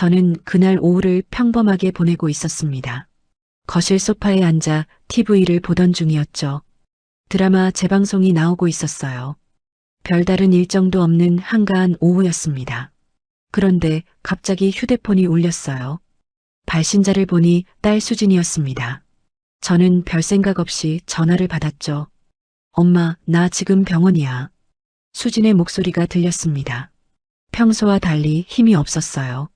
저는 그날 오후를 평범하게 보내고 있었습니다. 거실 소파에 앉아 TV를 보던 중이었죠. 드라마 재방송이 나오고 있었어요. 별다른 일정도 없는 한가한 오후였습니다. 그런데 갑자기 휴대폰이 울렸어요. 발신자를 보니 딸 수진이었습니다. 저는 별 생각 없이 전화를 받았죠. 엄마, 나 지금 병원이야. 수진의 목소리가 들렸습니다. 평소와 달리 힘이 없었어요.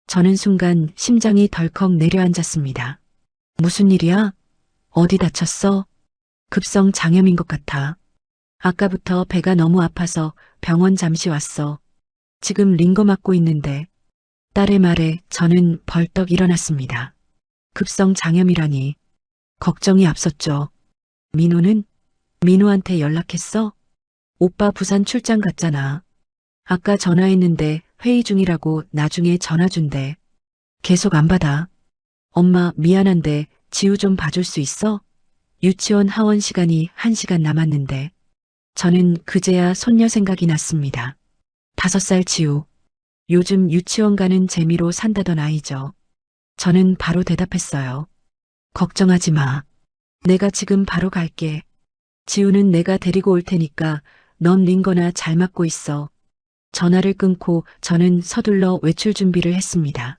저는 순간 심장이 덜컥 내려앉았습니다. 무슨 일이야? 어디 다쳤어? 급성 장염인 것 같아. 아까부터 배가 너무 아파서 병원 잠시 왔어. 지금 링거 맞고 있는데. 딸의 말에 저는 벌떡 일어났습니다. 급성 장염이라니. 걱정이 앞섰죠. 민호는? 민호한테 연락했어? 오빠 부산 출장 갔잖아. 아까 전화했는데 회의 중이라고 나중에 전화 준대. 계속 안 받아. 엄마 미안한데 지우 좀 봐줄 수 있어? 유치원 하원 시간이 1시간 남았는데. 저는 그제야 손녀 생각이 났습니다. 5살 지우. 요즘 유치원 가는 재미로 산다던 아이죠. 저는 바로 대답했어요. 걱정하지 마. 내가 지금 바로 갈게. 지우는 내가 데리고 올 테니까 넌 링거나 잘 맞고 있어. 전화를 끊고 저는 서둘러 외출 준비를 했습니다.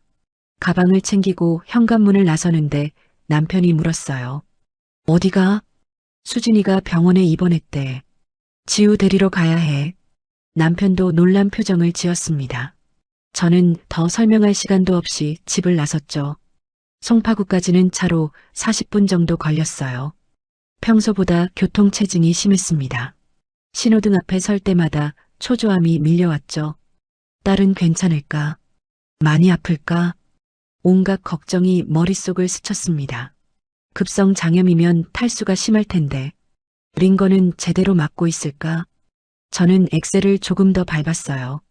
가방을 챙기고 현관문을 나서는데 남편이 물었어요. 어디가? 수진이가 병원에 입원했대. 지우 데리러 가야 해. 남편도 놀란 표정을 지었습니다. 저는 더 설명할 시간도 없이 집을 나섰죠. 송파구까지는 차로 40분 정도 걸렸어요. 평소보다 교통체증이 심했습니다. 신호등 앞에 설 때마다 초조함이 밀려왔죠. 딸은 괜찮을까? 많이 아플까? 온갖 걱정이 머릿속을 스쳤습니다. 급성 장염이면 탈수가 심할 텐데 링거는 제대로 맞고 있을까? 저는 엑셀을 조금 더 밟았어요.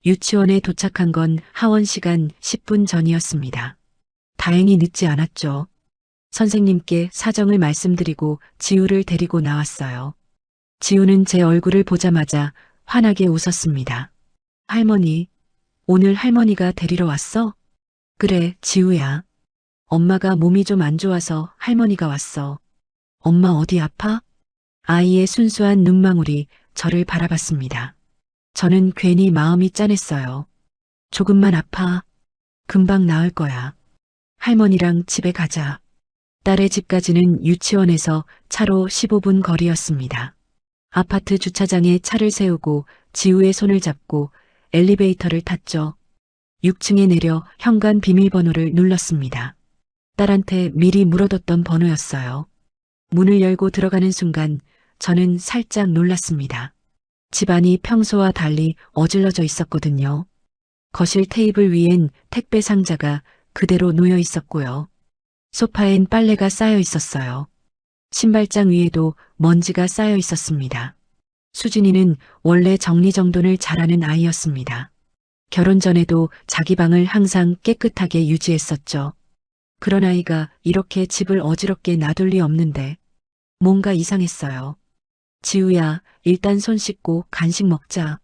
유치원에 도착한 건 하원 시간 10분 전이었습니다. 다행히 늦지 않았죠. 선생님께 사정을 말씀드리고 지우를 데리고 나왔어요. 지우는 제 얼굴을 보자마자 환하게 웃었습니다. 할머니, 오늘 할머니가 데리러 왔어? 그래, 지우야. 엄마가 몸이 좀 안 좋아서 할머니가 왔어. 엄마 어디 아파? 아이의 순수한 눈망울이 저를 바라봤습니다. 저는 괜히 마음이 짠했어요. 조금만 아파. 금방 나을 거야. 할머니랑 집에 가자. 딸의 집까지는 유치원에서 차로 15분 거리였습니다. 아파트 주차장에 차를 세우고 지우의 손을 잡고 엘리베이터를 탔죠. 6층에 내려 현관 비밀번호를 눌렀습니다. 딸한테 미리 물어뒀던 번호였어요. 문을 열고 들어가는 순간 저는 살짝 놀랐습니다. 집안이 평소와 달리 어질러져 있었거든요. 거실 테이블 위엔 택배 상자가 그대로 놓여 있었고요. 소파엔 빨래가 쌓여 있었어요. 신발장 위에도 먼지가 쌓여 있었습니다. 수진이는 원래 정리정돈을 잘하는 아이였습니다. 결혼 전에도 자기 방을 항상 깨끗하게 유지했었죠. 그런 아이가 이렇게 집을 어지럽게 놔둘 리 없는데 뭔가 이상했어요. 지우야, 일단 손 씻고 간식 먹자.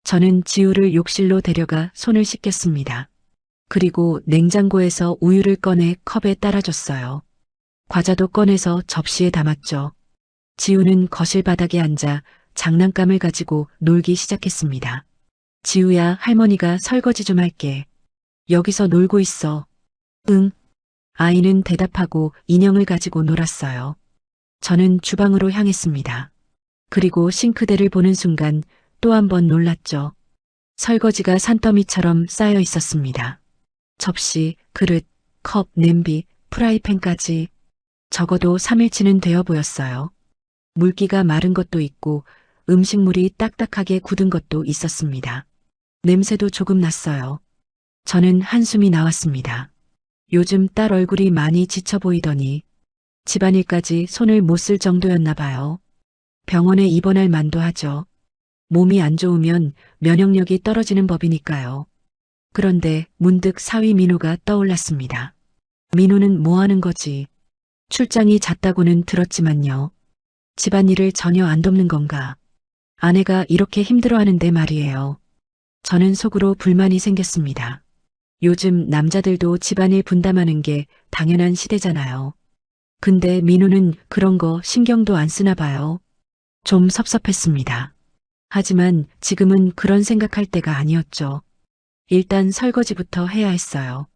저는 지우를 욕실로 데려가 손을 씻겼습니다. 그리고 냉장고에서 우유를 꺼내 컵에 따라줬어요. 과자도 꺼내서 접시에 담았죠. 지우는 거실 바닥에 앉아 장난감을 가지고 놀기 시작했습니다. 지우야, 할머니가 설거지 좀 할게. 여기서 놀고 있어. 응. 아이는 대답하고 인형을 가지고 놀았어요. 저는 주방으로 향했습니다. 그리고 싱크대를 보는 순간 또 한 번 놀랐죠. 설거지가 산더미처럼 쌓여 있었습니다. 접시, 그릇, 컵, 냄비, 프라이팬까지 적어도 3일치는 되어 보였어요. 물기가 마른 것도 있고 음식물이 딱딱하게 굳은 것도 있었습니다. 냄새도 조금 났어요. 저는 한숨이 나왔습니다. 요즘 딸 얼굴이 많이 지쳐 보이더니 집안일까지 손을 못 쓸 정도였나 봐요. 병원에 입원할 만도 하죠. 몸이 안 좋으면 면역력이 떨어지는 법이니까요. 그런데 문득 사위 민호가 떠올랐습니다. 민호는 뭐 하는 거지? 출장이 잦다고는 들었지만요. 집안일을 전혀 안 돕는 건가? 아내가 이렇게 힘들어하는데 말이에요. 저는 속으로 불만이 생겼습니다. 요즘 남자들도 집안일 분담하는 게 당연한 시대잖아요. 근데 민우는 그런 거 신경도 안 쓰나 봐요. 좀 섭섭했습니다. 하지만 지금은 그런 생각할 때가 아니었죠. 일단 설거지부터 해야 했어요.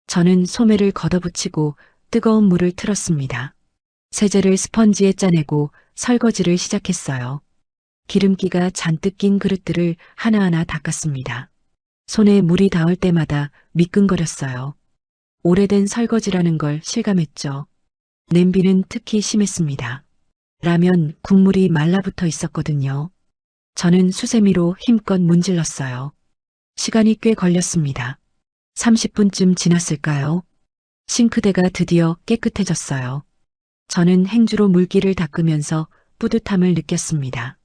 저는 소매를 걷어붙이고 뜨거운 물을 틀었습니다. 세제를 스펀지에 짜내고 설거지를 시작했어요. 기름기가 잔뜩 낀 그릇들을 하나하나 닦았습니다. 손에 물이 닿을 때마다 미끈거렸어요. 오래된 설거지라는 걸 실감했죠. 냄비는 특히 심했습니다. 라면 국물이 말라붙어 있었거든요. 저는 수세미로 힘껏 문질렀어요. 시간이 꽤 걸렸습니다. 30분쯤 지났을까요? 싱크대가 드디어 깨끗해졌어요. 저는 행주로 물기를 닦으면서 뿌듯함을 느꼈습니다.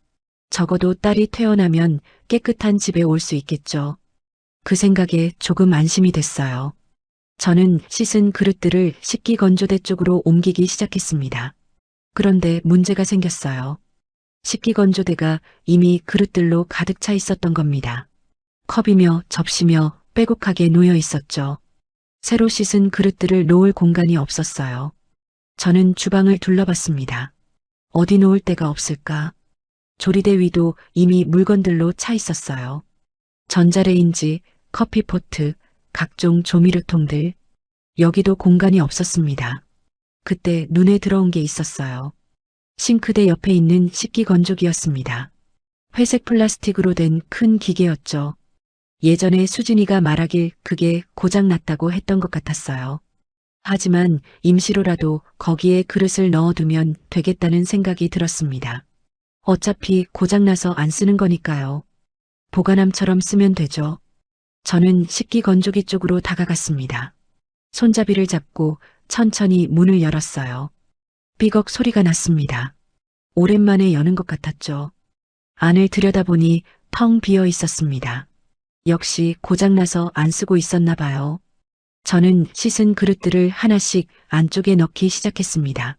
적어도 딸이 퇴원하면 깨끗한 집에 올 수 있겠죠. 그 생각에 조금 안심이 됐어요. 저는 씻은 그릇들을 식기건조대 쪽으로 옮기기 시작했습니다. 그런데 문제가 생겼어요. 식기건조대가 이미 그릇들로 가득 차 있었던 겁니다. 컵이며 접시며 빼곡하게 놓여 있었죠. 새로 씻은 그릇들을 놓을 공간이 없었어요. 저는 주방을 둘러봤습니다. 어디 놓을 데가 없을까? 조리대 위도 이미 물건들로 차 있었어요. 전자레인지, 커피포트, 각종 조미료통들. 여기도 공간이 없었습니다. 그때 눈에 들어온 게 있었어요. 싱크대 옆에 있는 식기건조기였습니다. 회색 플라스틱으로 된 큰 기계였죠. 예전에 수진이가 말하길 그게 고장났다고 했던 것 같았어요. 하지만 임시로라도 거기에 그릇을 넣어두면 되겠다는 생각이 들었습니다. 어차피 고장나서 안 쓰는 거니까요. 보관함처럼 쓰면 되죠. 저는 식기건조기 쪽으로 다가갔습니다. 손잡이를 잡고 천천히 문을 열었어요. 삐걱 소리가 났습니다. 오랜만에 여는 것 같았죠. 안을 들여다보니 텅 비어 있었습니다. 역시 고장나서 안 쓰고 있었나 봐요. 저는 씻은 그릇들을 하나씩 안쪽에 넣기 시작했습니다.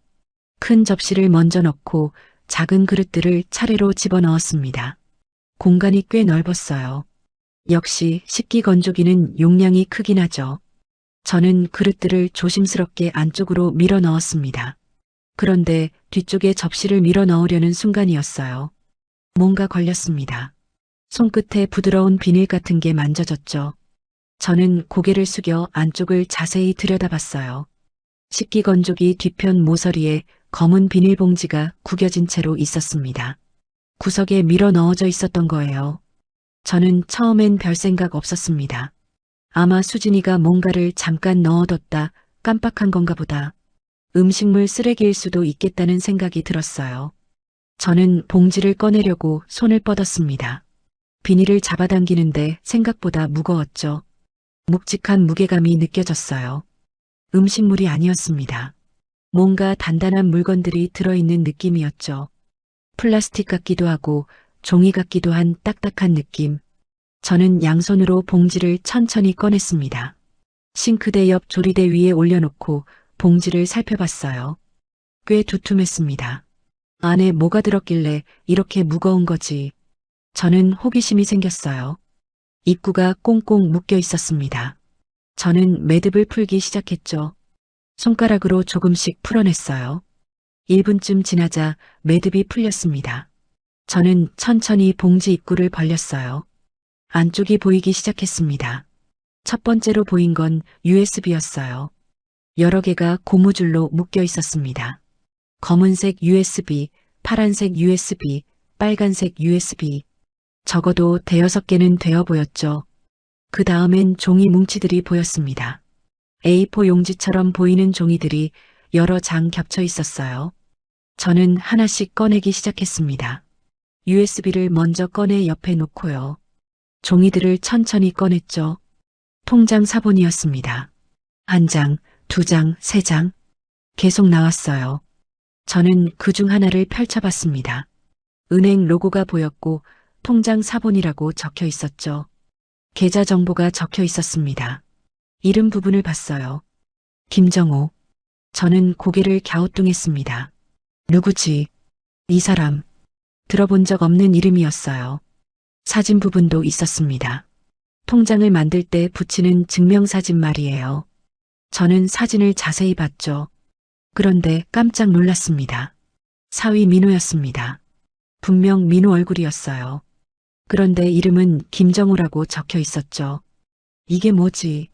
큰 접시를 먼저 넣고 작은 그릇들을 차례로 집어넣었습니다. 공간이 꽤 넓었어요. 역시 식기건조기는 용량이 크긴 하죠. 저는 그릇들을 조심스럽게 안쪽으로 밀어 넣었습니다. 그런데 뒤쪽에 접시를 밀어 넣으려는 순간이었어요. 뭔가 걸렸습니다. 손끝에 부드러운 비닐 같은 게 만져졌죠. 저는 고개를 숙여 안쪽을 자세히 들여다봤어요. 식기건조기 뒤편 모서리에 검은 비닐봉지가 구겨진 채로 있었습니다. 구석에 밀어 넣어져 있었던 거예요. 저는 처음엔 별 생각 없었습니다. 아마 수진이가 뭔가를 잠깐 넣어뒀다 깜빡한 건가 보다. 음식물 쓰레기일 수도 있겠다는 생각이 들었어요. 저는 봉지를 꺼내려고 손을 뻗었습니다. 비닐을 잡아당기는데 생각보다 무거웠죠. 묵직한 무게감이 느껴졌어요. 음식물이 아니었습니다. 뭔가 단단한 물건들이 들어있는 느낌이었죠. 플라스틱 같기도 하고 종이 같기도 한 딱딱한 느낌. 저는 양손으로 봉지를 천천히 꺼냈습니다. 싱크대 옆 조리대 위에 올려놓고 봉지를 살펴봤어요. 꽤 두툼했습니다. 안에 뭐가 들었길래 이렇게 무거운 거지. 저는 호기심이 생겼어요. 입구가 꽁꽁 묶여 있었습니다. 저는 매듭을 풀기 시작했죠. 손가락으로 조금씩 풀어냈어요. 1분쯤 지나자 매듭이 풀렸습니다. 저는 천천히 봉지 입구를 벌렸어요. 안쪽이 보이기 시작했습니다. 첫 번째로 보인 건 USB였어요. 여러 개가 고무줄로 묶여 있었습니다. 검은색 USB, 파란색 USB, 빨간색 USB. 적어도 대여섯 개는 되어 보였죠. 그 다음엔 종이 뭉치들이 보였습니다. A4 용지처럼 보이는 종이들이 여러 장 겹쳐 있었어요. 저는 하나씩 꺼내기 시작했습니다. USB를 먼저 꺼내 옆에 놓고요. 종이들을 천천히 꺼냈죠. 통장 사본이었습니다. 한 장, 두 장, 세 장. 계속 나왔어요. 저는 그 중 하나를 펼쳐봤습니다. 은행 로고가 보였고 통장 사본이라고 적혀 있었죠. 계좌 정보가 적혀 있었습니다. 이름 부분을 봤어요. 김정호. 저는 고개를 갸우뚱했습니다. 누구지? 이 사람. 들어본 적 없는 이름이었어요. 사진 부분도 있었습니다. 통장을 만들 때 붙이는 증명사진 말이에요. 저는 사진을 자세히 봤죠. 그런데 깜짝 놀랐습니다. 사위 민호였습니다. 분명 민호 얼굴이었어요. 그런데 이름은 김정우라고 적혀 있었죠. 이게 뭐지?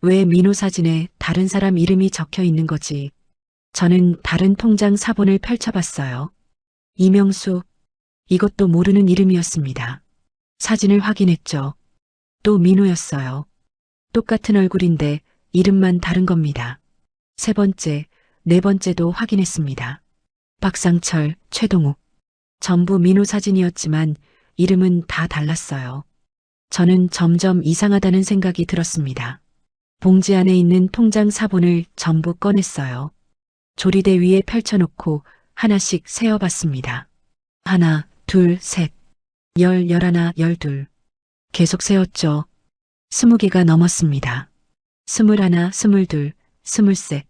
왜 민호 사진에 다른 사람 이름이 적혀 있는 거지? 저는 다른 통장 사본을 펼쳐봤어요. 이명수, 이것도 모르는 이름이었습니다. 사진을 확인했죠. 또 민호였어요. 똑같은 얼굴인데 이름만 다른 겁니다. 세 번째, 네 번째도 확인했습니다. 박상철, 최동욱. 전부 민호 사진이었지만 이름은 다 달랐어요. 저는 점점 이상하다는 생각이 들었습니다. 봉지 안에 있는 통장 사본을 전부 꺼냈어요. 조리대 위에 펼쳐놓고 하나씩 세어봤습니다. 하나, 둘, 셋, 열하나, 12. 계속 세었죠. 20개가 넘었습니다. 21, 22, 23.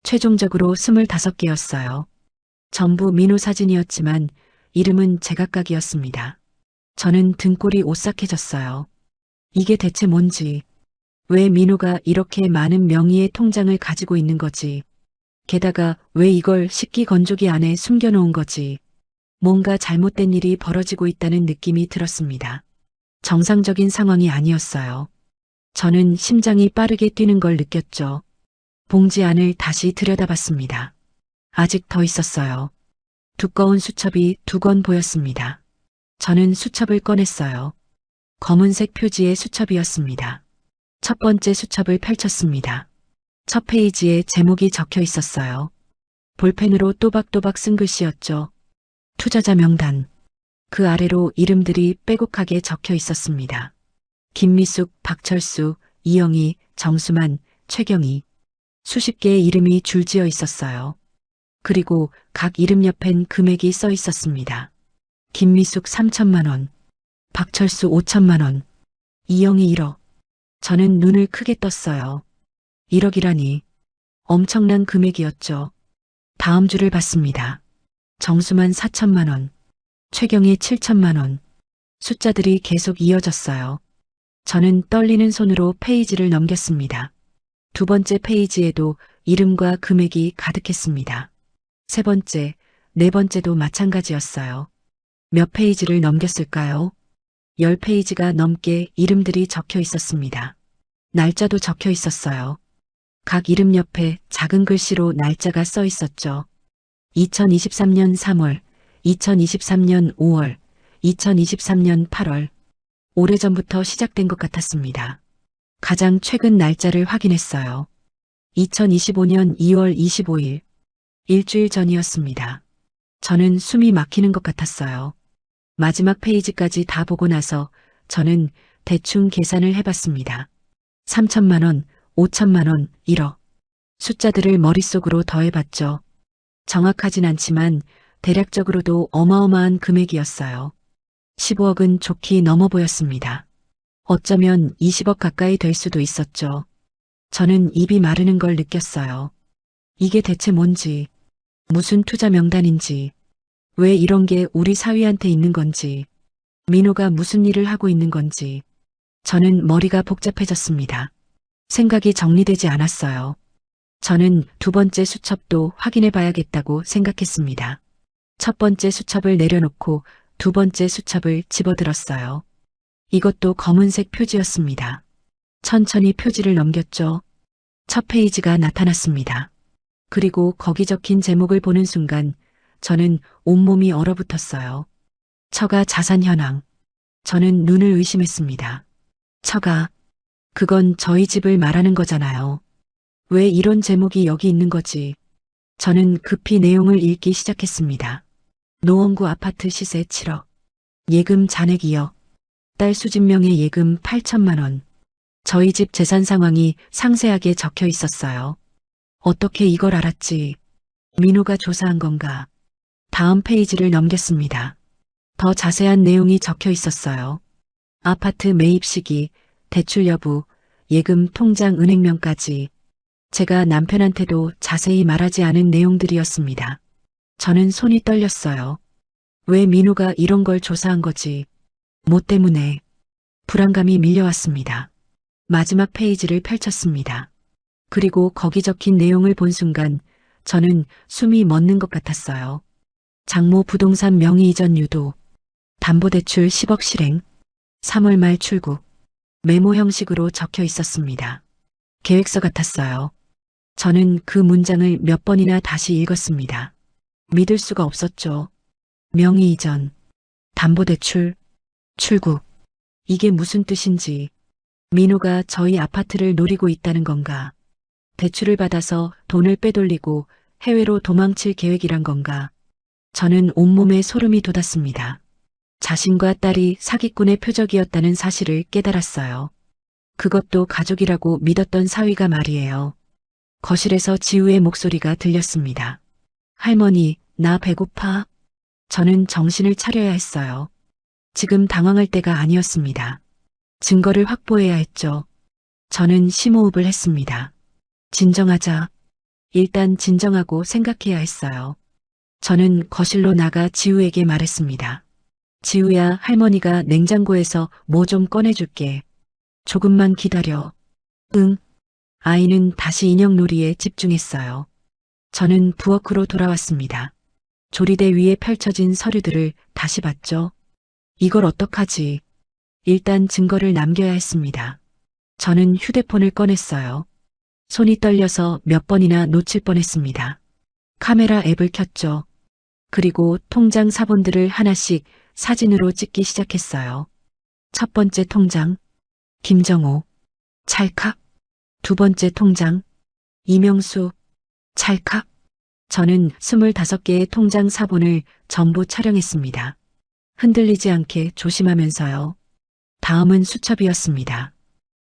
최종적으로 25개였어요. 전부 민호 사진이었지만 이름은 제각각이었습니다. 저는 등골이 오싹해졌어요. 이게 대체 뭔지, 왜 민호가 이렇게 많은 명의의 통장을 가지고 있는 거지? 게다가 왜 이걸 식기건조기 안에 숨겨놓은 거지? 뭔가 잘못된 일이 벌어지고 있다는 느낌이 들었습니다. 정상적인 상황이 아니었어요. 저는 심장이 빠르게 뛰는 걸 느꼈죠. 봉지 안을 다시 들여다봤습니다. 아직 더 있었어요. 두꺼운 수첩이 2권 보였습니다. 저는 수첩을 꺼냈어요. 검은색 표지의 수첩이었습니다. 첫 번째 수첩을 펼쳤습니다. 첫 페이지에 제목이 적혀 있었어요. 볼펜으로 또박또박 쓴 글씨였죠. 투자자 명단. 그 아래로 이름들이 빼곡하게 적혀 있었습니다. 김미숙, 박철수, 이영희, 정수만, 최경희. 수십 개의 이름이 줄지어 있었어요. 그리고 각 이름 옆엔 금액이 써 있었습니다. 김미숙 3천만 원, 박철수 5천만 원, 이영희 1억. 저는 눈을 크게 떴어요. 1억이라니. 엄청난 금액이었죠. 다음 줄을 봤습니다. 정수만 4천만 원, 최경희 7천만 원. 숫자들이 계속 이어졌어요. 저는 떨리는 손으로 페이지를 넘겼습니다. 두 번째 페이지에도 이름과 금액이 가득했습니다. 세 번째, 네 번째도 마찬가지였어요. 몇 페이지를 넘겼을까요? 10페이지가 넘게 이름들이 적혀 있었습니다. 날짜도 적혀 있었어요. 각 이름 옆에 작은 글씨로 날짜가 써 있었죠. 2023년 3월, 2023년 5월, 2023년 8월. 오래전부터 시작된 것 같았습니다. 가장 최근 날짜를 확인했어요. 2025년 2월 25일. 일주일 전이었습니다. 저는 숨이 막히는 것 같았어요. 마지막 페이지까지 다 보고 나서 저는 대충 계산을 해봤습니다. 3천만 원, 5천만 원, 1억. 숫자들을 머릿속으로 더해봤죠. 정확하진 않지만 대략적으로도 어마어마한 금액이었어요. 15억은 좋게 넘어 보였습니다. 어쩌면 20억 가까이 될 수도 있었죠. 저는 입이 마르는 걸 느꼈어요. 이게 대체 뭔지, 무슨 투자 명단인지, 왜 이런 게 우리 사위한테 있는 건지, 민호가 무슨 일을 하고 있는 건지. 저는 머리가 복잡해졌습니다. 생각이 정리되지 않았어요. 저는 두 번째 수첩도 확인해 봐야겠다고 생각했습니다. 첫 번째 수첩을 내려놓고 두 번째 수첩을 집어들었어요. 이것도 검은색 표지였습니다. 천천히 표지를 넘겼죠. 첫 페이지가 나타났습니다. 그리고 거기 적힌 제목을 보는 순간 저는 온몸이 얼어붙었어요. 처가 자산 현황. 저는 눈을 의심했습니다. 처가, 그건 저희 집을 말하는 거잖아요. 왜 이런 제목이 여기 있는 거지? 저는 급히 내용을 읽기 시작했습니다. 노원구 아파트 시세 7억. 예금 잔액 2억. 딸 수진명의 예금 8천만 원. 저희 집 재산 상황이 상세하게 적혀 있었어요. 어떻게 이걸 알았지? 민호가 조사한 건가? 다음 페이지를 넘겼습니다. 더 자세한 내용이 적혀 있었어요. 아파트 매입 시기, 대출 여부, 예금 통장 은행명까지. 제가 남편한테도 자세히 말하지 않은 내용들이었습니다. 저는 손이 떨렸어요. 왜 민호가 이런 걸 조사한 거지? 뭐 때문에? 불안감이 밀려왔습니다. 마지막 페이지를 펼쳤습니다. 그리고 거기 적힌 내용을 본 순간 저는 숨이 멎는 것 같았어요. 장모 부동산 명의 이전 유도, 담보대출 10억 실행, 3월 말 출국, 메모 형식으로 적혀 있었습니다. 계획서 같았어요. 저는 그 문장을 몇 번이나 다시 읽었습니다. 믿을 수가 없었죠. 명의 이전, 담보대출, 출국. 이게 무슨 뜻인지. 민호가 저희 아파트를 노리고 있다는 건가? 대출을 받아서 돈을 빼돌리고 해외로 도망칠 계획이란 건가? 저는 온몸에 소름이 돋았습니다. 자신과 딸이 사기꾼의 표적이었다는 사실을 깨달았어요. 그것도 가족이라고 믿었던 사위가 말이에요. 거실에서 지우의 목소리가 들렸습니다. 할머니, 나 배고파. 저는 정신을 차려야 했어요. 지금 당황할 때가 아니었습니다. 증거를 확보해야 했죠. 저는 심호흡을 했습니다. 진정하자. 일단 진정하고 생각해야 했어요. 저는 거실로 나가 지우에게 말했습니다. 지우야, 할머니가 냉장고에서 뭐 좀 꺼내줄게. 조금만 기다려. 응. 아이는 다시 인형놀이에 집중했어요. 저는 부엌으로 돌아왔습니다. 조리대 위에 펼쳐진 서류들을 다시 봤죠. 이걸 어떡하지? 일단 증거를 남겨야 했습니다. 저는 휴대폰을 꺼냈어요. 손이 떨려서 몇 번이나 놓칠 뻔했습니다. 카메라 앱을 켰죠. 그리고 통장 사본들을 하나씩 사진으로 찍기 시작했어요. 첫 번째 통장, 김정호, 찰칵. 두 번째 통장, 이명수, 찰칵. 저는 25개의 통장 사본을 전부 촬영했습니다. 흔들리지 않게 조심하면서요. 다음은 수첩이었습니다.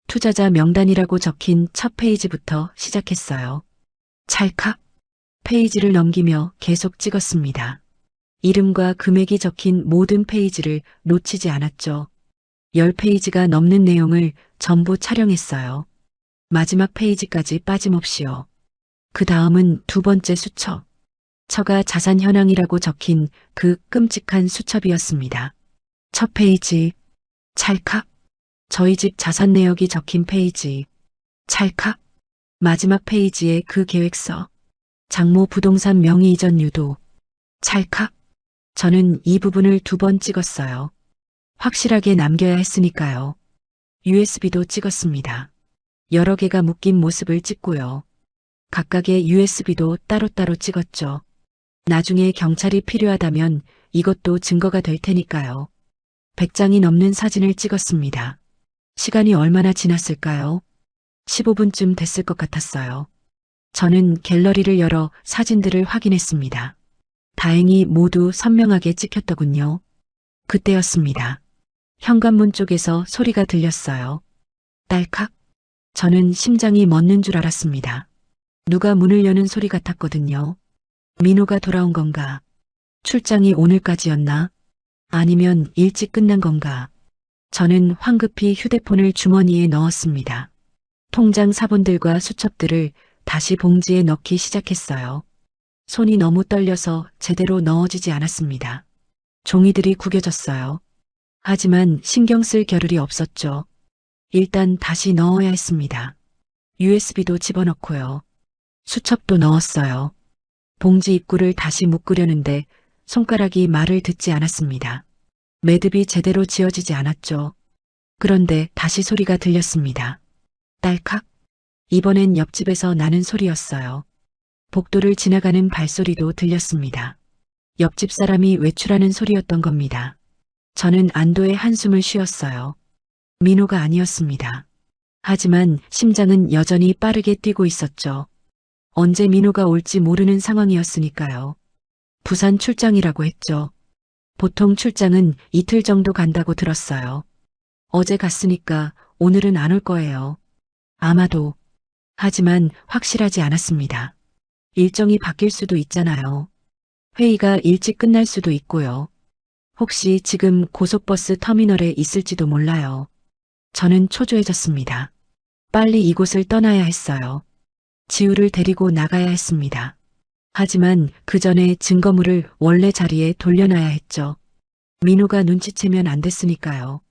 투자자 명단이라고 적힌 첫 페이지부터 시작했어요. 찰칵. 페이지를 넘기며 계속 찍었습니다. 이름과 금액이 적힌 모든 페이지를 놓치지 않았죠. 10페이지가 넘는 내용을 전부 촬영했어요. 마지막 페이지까지 빠짐없이요. 그 다음은 두 번째 수첩. 처가 자산 현황이라고 적힌 그 끔찍한 수첩이었습니다. 첫 페이지, 찰칵. 저희 집 자산 내역이 적힌 페이지, 찰칵. 마지막 페이지에 그 계획서, 장모 부동산 명의 이전 유도, 찰칵. 저는 이 부분을 2번 찍었어요. 확실하게 남겨야 했으니까요. USB도 찍었습니다. 여러 개가 묶인 모습을 찍고요. 각각의 USB도 따로따로 찍었죠. 나중에 경찰이 필요하다면 이것도 증거가 될 테니까요. 100장이 넘는 사진을 찍었습니다. 시간이 얼마나 지났을까요? 15분쯤 됐을 것 같았어요. 저는 갤러리를 열어 사진들을 확인했습니다. 다행히 모두 선명하게 찍혔더군요. 그때였습니다. 현관문 쪽에서 소리가 들렸어요. 딸칵. 저는 심장이 멎는 줄 알았습니다. 누가 문을 여는 소리 같았거든요. 민호가 돌아온 건가? 출장이 오늘까지였나? 아니면 일찍 끝난 건가? 저는 황급히 휴대폰을 주머니에 넣었습니다. 통장 사본들과 수첩들을 다시 봉지에 넣기 시작했어요. 손이 너무 떨려서 제대로 넣어지지 않았습니다. 종이들이 구겨졌어요. 하지만 신경 쓸 겨를이 없었죠. 일단 다시 넣어야 했습니다. USB도 집어넣고요. 수첩도 넣었어요. 봉지 입구를 다시 묶으려는데 손가락이 말을 듣지 않았습니다. 매듭이 제대로 지어지지 않았죠. 그런데 다시 소리가 들렸습니다. 딸칵. 이번엔 옆집에서 나는 소리였어요. 복도를 지나가는 발소리도 들렸습니다. 옆집 사람이 외출하는 소리였던 겁니다. 저는 안도의 한숨을 쉬었어요. 민호가 아니었습니다. 하지만 심장은 여전히 빠르게 뛰고 있었죠. 언제 민호가 올지 모르는 상황이었으니까요. 부산 출장이라고 했죠. 보통 출장은 이틀 정도 간다고 들었어요. 어제 갔으니까 오늘은 안 올 거예요. 아마도. 하지만 확실하지 않았습니다. 일정이 바뀔 수도 있잖아요. 회의가 일찍 끝날 수도 있고요. 혹시 지금 고속버스 터미널에 있을지도 몰라요. 저는 초조해졌습니다. 빨리 이곳을 떠나야 했어요. 지우를 데리고 나가야 했습니다. 하지만 그 전에 증거물을 원래 자리에 돌려놔야 했죠. 민호가 눈치채면 안 됐으니까요.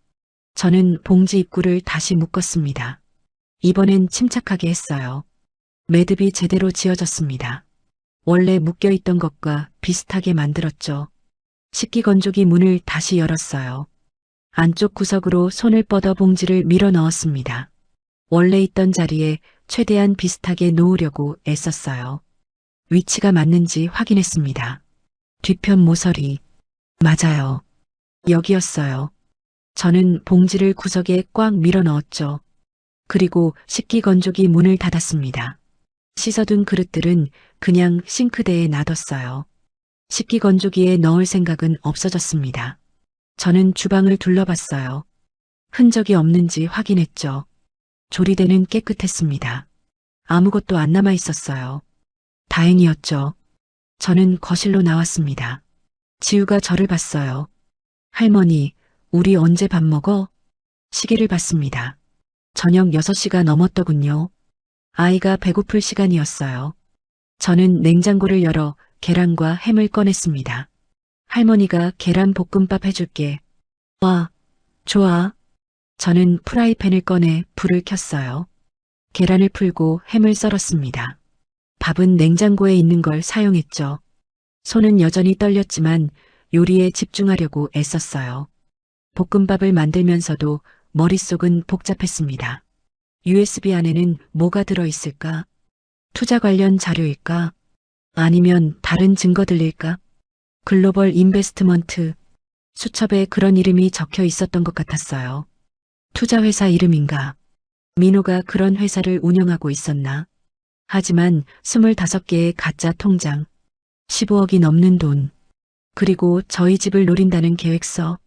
저는 봉지 입구를 다시 묶었습니다. 이번엔 침착하게 했어요. 매듭이 제대로 지어졌습니다. 원래 묶여있던 것과 비슷하게 만들었죠. 식기건조기 문을 다시 열었어요. 안쪽 구석으로 손을 뻗어 봉지를 밀어 넣었습니다. 원래 있던 자리에 최대한 비슷하게 놓으려고 애썼어요. 위치가 맞는지 확인했습니다. 뒤편 모서리. 맞아요. 여기였어요. 저는 봉지를 구석에 꽉 밀어 넣었죠. 그리고 식기건조기 문을 닫았습니다. 씻어둔 그릇들은 그냥 싱크대에 놔뒀어요. 식기건조기에 넣을 생각은 없어졌습니다. 저는 주방을 둘러봤어요. 흔적이 없는지 확인했죠. 조리대는 깨끗했습니다. 아무것도 안 남아 있었어요. 다행이었죠. 저는 거실로 나왔습니다. 지우가 저를 봤어요. 할머니, 우리 언제 밥 먹어? 시계를 봤습니다. 저녁 6시가 넘었더군요. 아이가 배고플 시간이었어요. 저는 냉장고를 열어 계란과 햄을 꺼냈습니다. 할머니가 계란 볶음밥 해줄게. 와, 좋아. 저는 프라이팬을 꺼내 불을 켰어요. 계란을 풀고 햄을 썰었습니다. 밥은 냉장고에 있는 걸 사용했죠. 손은 여전히 떨렸지만 요리에 집중하려고 애썼어요. 볶음밥을 만들면서도 머릿속은 복잡했습니다. USB 안에는 뭐가 들어있을까? 투자 관련 자료일까? 아니면 다른 증거들일까? 글로벌 인베스트먼트, 수첩에 그런 이름이 적혀 있었던 것 같았어요. 투자회사 이름인가? 민호가 그런 회사를 운영하고 있었나? 하지만 25개의 가짜 통장, 15억이 넘는 돈, 그리고 저희 집을 노린다는 계획서.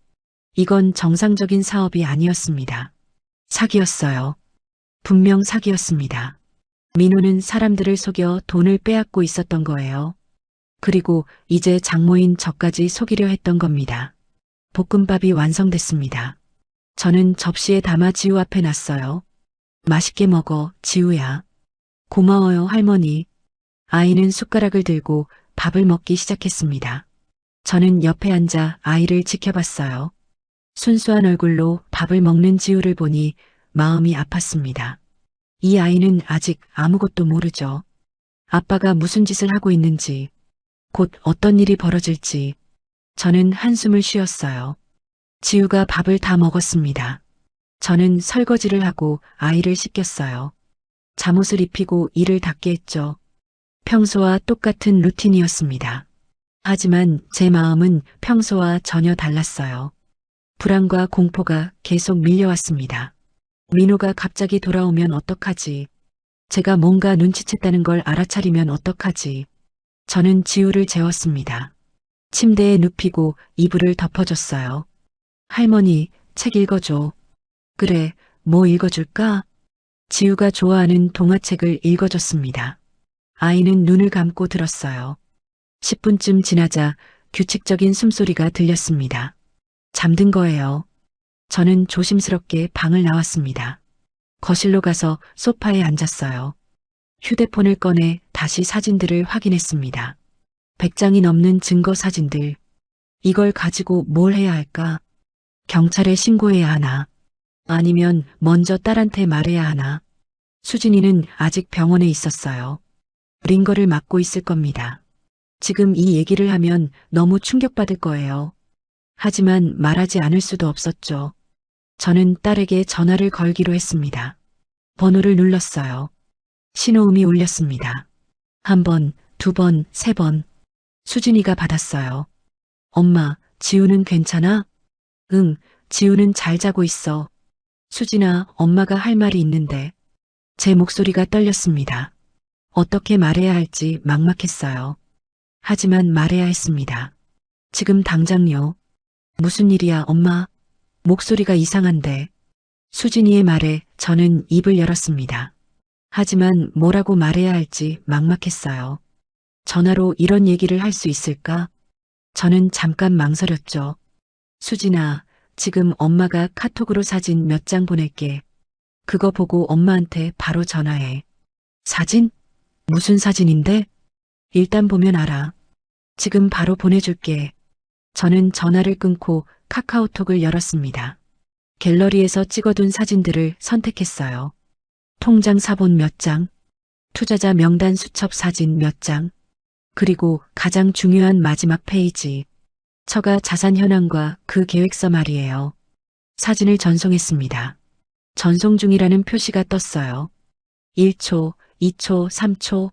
이건 정상적인 사업이 아니었습니다. 사기였어요. 분명 사기였습니다. 민호는 사람들을 속여 돈을 빼앗고 있었던 거예요. 그리고 이제 장모인 저까지 속이려 했던 겁니다. 볶음밥이 완성됐습니다. 저는 접시에 담아 지우 앞에 놨어요. 맛있게 먹어, 지우야. 고마워요, 할머니. 아이는 숟가락을 들고 밥을 먹기 시작했습니다. 저는 옆에 앉아 아이를 지켜봤어요. 순수한 얼굴로 밥을 먹는 지우를 보니 마음이 아팠습니다. 이 아이는 아직 아무것도 모르죠. 아빠가 무슨 짓을 하고 있는지, 곧 어떤 일이 벌어질지. 저는 한숨을 쉬었어요. 지우가 밥을 다 먹었습니다. 저는 설거지를 하고 아이를 씻겼어요. 잠옷을 입히고 이를 닦게 했죠. 평소와 똑같은 루틴이었습니다. 하지만 제 마음은 평소와 전혀 달랐어요. 불안과 공포가 계속 밀려왔습니다. 민호가 갑자기 돌아오면 어떡하지? 제가 뭔가 눈치챘다는 걸 알아차리면 어떡하지? 저는 지우를 재웠습니다. 침대에 눕히고 이불을 덮어줬어요. 할머니, 책 읽어줘. 그래, 뭐 읽어줄까? 지우가 좋아하는 동화책을 읽어줬습니다. 아이는 눈을 감고 들었어요. 10분쯤 지나자 규칙적인 숨소리가 들렸습니다. 잠든 거예요. 저는 조심스럽게 방을 나왔습니다. 거실로 가서 소파에 앉았어요. 휴대폰을 꺼내 다시 사진들을 확인했습니다. 100장이 넘는 증거 사진들. 이걸 가지고 뭘 해야 할까? 경찰에 신고해야 하나? 아니면 먼저 딸한테 말해야 하나? 수진이는 아직 병원에 있었어요. 링거를 맞고 있을 겁니다. 지금 이 얘기를 하면 너무 충격받을 거예요. 하지만 말하지 않을 수도 없었죠. 저는 딸에게 전화를 걸기로 했습니다. 번호를 눌렀어요. 신호음이 울렸습니다. 1번, 2번, 3번. 수진이가 받았어요. 엄마, 지우는 괜찮아? 응, 지우는 잘 자고 있어. 수진아, 엄마가 할 말이 있는데. 제 목소리가 떨렸습니다. 어떻게 말해야 할지 막막했어요. 하지만 말해야 했습니다. 지금 당장요. 무슨 일이야, 엄마? 목소리가 이상한데. 수진이의 말에 저는 입을 열었습니다. 하지만 뭐라고 말해야 할지 막막했어요. 전화로 이런 얘기를 할 수 있을까? 저는 잠깐 망설였죠. 수진아, 지금 엄마가 카톡으로 사진 몇 장 보낼게. 그거 보고 엄마한테 바로 전화해. 사진? 무슨 사진인데? 일단 보면 알아. 지금 바로 보내줄게. 저는 전화를 끊고 카카오톡을 열었습니다. 갤러리에서 찍어둔 사진들을 선택했어요. 통장 사본 몇 장, 투자자 명단 수첩 사진 몇 장, 그리고 가장 중요한 마지막 페이지. 처가 자산 현황과 그 계획서 말이에요. 사진을 전송했습니다. 전송 중이라는 표시가 떴어요. 1초, 2초, 3초.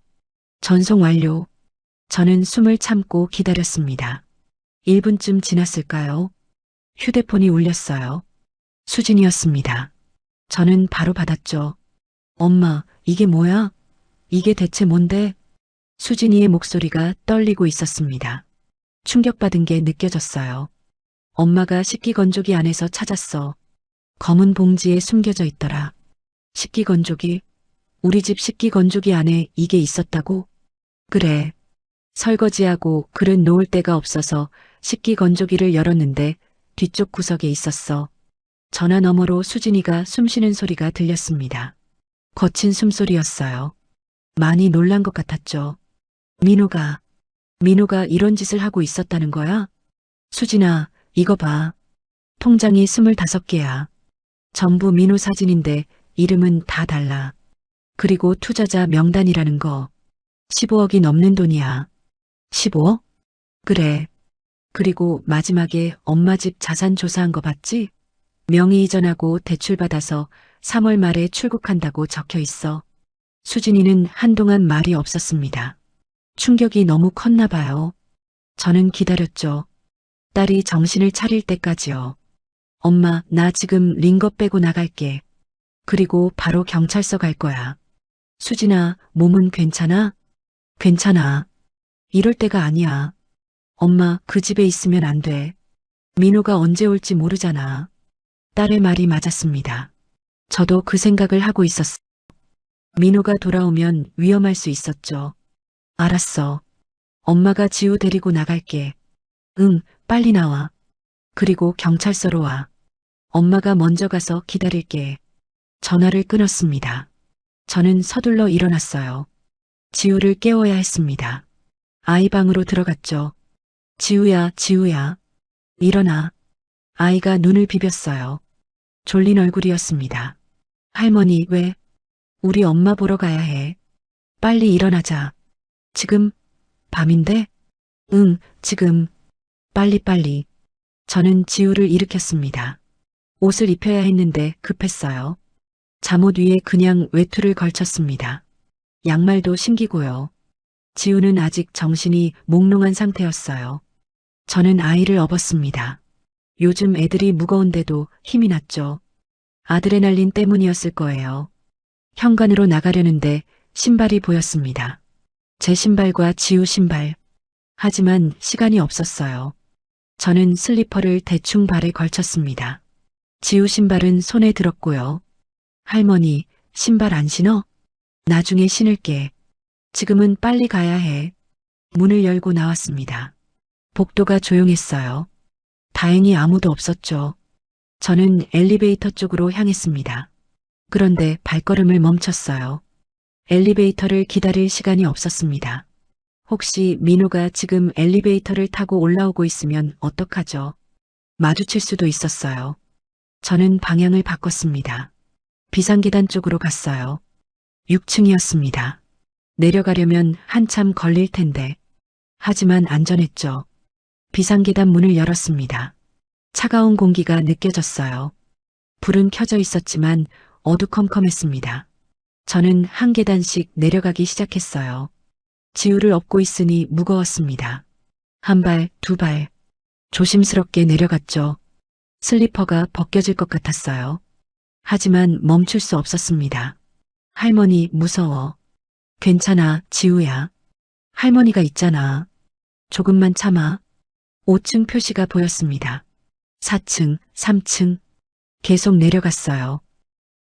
전송 완료. 저는 숨을 참고 기다렸습니다. 1분쯤 지났을까요? 휴대폰이 울렸어요. 수진이었습니다. 저는 바로 받았죠. 엄마, 이게 뭐야? 이게 대체 뭔데? 수진이의 목소리가 떨리고 있었습니다. 충격받은 게 느껴졌어요. 엄마가 식기건조기 안에서 찾았어. 검은 봉지에 숨겨져 있더라. 식기건조기? 우리 집 식기건조기 안에 이게 있었다고? 그래. 설거지하고 그릇 놓을 데가 없어서 식기건조기를 열었는데 뒤쪽 구석에 있었어. 전화 너머로 수진이가 숨쉬는 소리가 들렸습니다. 거친 숨소리였어요. 많이 놀란 것 같았죠. 민호가 이런 짓을 하고 있었다는 거야? 수진아, 이거 봐. 통장이 25개야. 전부 민호 사진인데 이름은 다 달라. 그리고 투자자 명단이라는 거. 15억이 넘는 돈이야. 15억? 그래. 그리고 마지막에 엄마 집 자산 조사한 거 봤지? 명의 이전하고 대출받아서 3월 말에 출국한다고 적혀 있어. 수진이는 한동안 말이 없었습니다. 충격이 너무 컸나 봐요. 저는 기다렸죠. 딸이 정신을 차릴 때까지요. 엄마, 나 지금 링거 빼고 나갈게. 그리고 바로 경찰서 갈 거야. 수진아, 몸은 괜찮아? 괜찮아. 이럴 때가 아니야. 엄마, 그 집에 있으면 안 돼. 민호가 언제 올지 모르잖아. 딸의 말이 맞았습니다. 저도 그 생각을 하고 있었어. 민호가 돌아오면 위험할 수 있었죠. 알았어. 엄마가 지우 데리고 나갈게. 응, 빨리 나와. 그리고 경찰서로 와. 엄마가 먼저 가서 기다릴게. 전화를 끊었습니다. 저는 서둘러 일어났어요. 지우를 깨워야 했습니다. 아이 방으로 들어갔죠. 지우야. 일어나. 아이가 눈을 비볐어요. 졸린 얼굴이었습니다. 할머니, 왜? 우리 엄마 보러 가야 해. 빨리 일어나자. 지금? 밤인데? 응, 지금. 빨리. 저는 지우를 일으켰습니다. 옷을 입혀야 했는데 급했어요. 잠옷 위에 그냥 외투를 걸쳤습니다. 양말도 신기고요. 지우는 아직 정신이 몽롱한 상태였어요. 저는 아이를 업었습니다. 요즘 애들이 무거운데도 힘이 났죠. 아드레날린 때문이었을 거예요. 현관으로 나가려는데 신발이 보였습니다. 제 신발과 지우 신발. 하지만 시간이 없었어요. 저는 슬리퍼를 대충 발에 걸쳤습니다. 지우 신발은 손에 들었고요. 할머니, 신발 안 신어? 나중에 신을게. 지금은 빨리 가야 해. 문을 열고 나왔습니다. 복도가 조용했어요. 다행히 아무도 없었죠. 저는 엘리베이터 쪽으로 향했습니다. 그런데 발걸음을 멈췄어요. 엘리베이터를 기다릴 시간이 없었습니다. 혹시 민호가 지금 엘리베이터를 타고 올라오고 있으면 어떡하죠? 마주칠 수도 있었어요. 저는 방향을 바꿨습니다. 비상계단 쪽으로 갔어요. 6층이었습니다. 내려가려면 한참 걸릴 텐데. 하지만 안전했죠. 비상계단 문을 열었습니다. 차가운 공기가 느껴졌어요. 불은 켜져 있었지만 어두컴컴했습니다. 저는 한 계단씩 내려가기 시작했어요. 지우를 업고 있으니 무거웠습니다. 한 발, 두 발. 조심스럽게 내려갔죠. 슬리퍼가 벗겨질 것 같았어요. 하지만 멈출 수 없었습니다. 할머니, 무서워. 괜찮아, 지우야. 할머니가 있잖아. 조금만 참아. 5층 표시가 보였습니다. 4층, 3층. 계속 내려갔어요.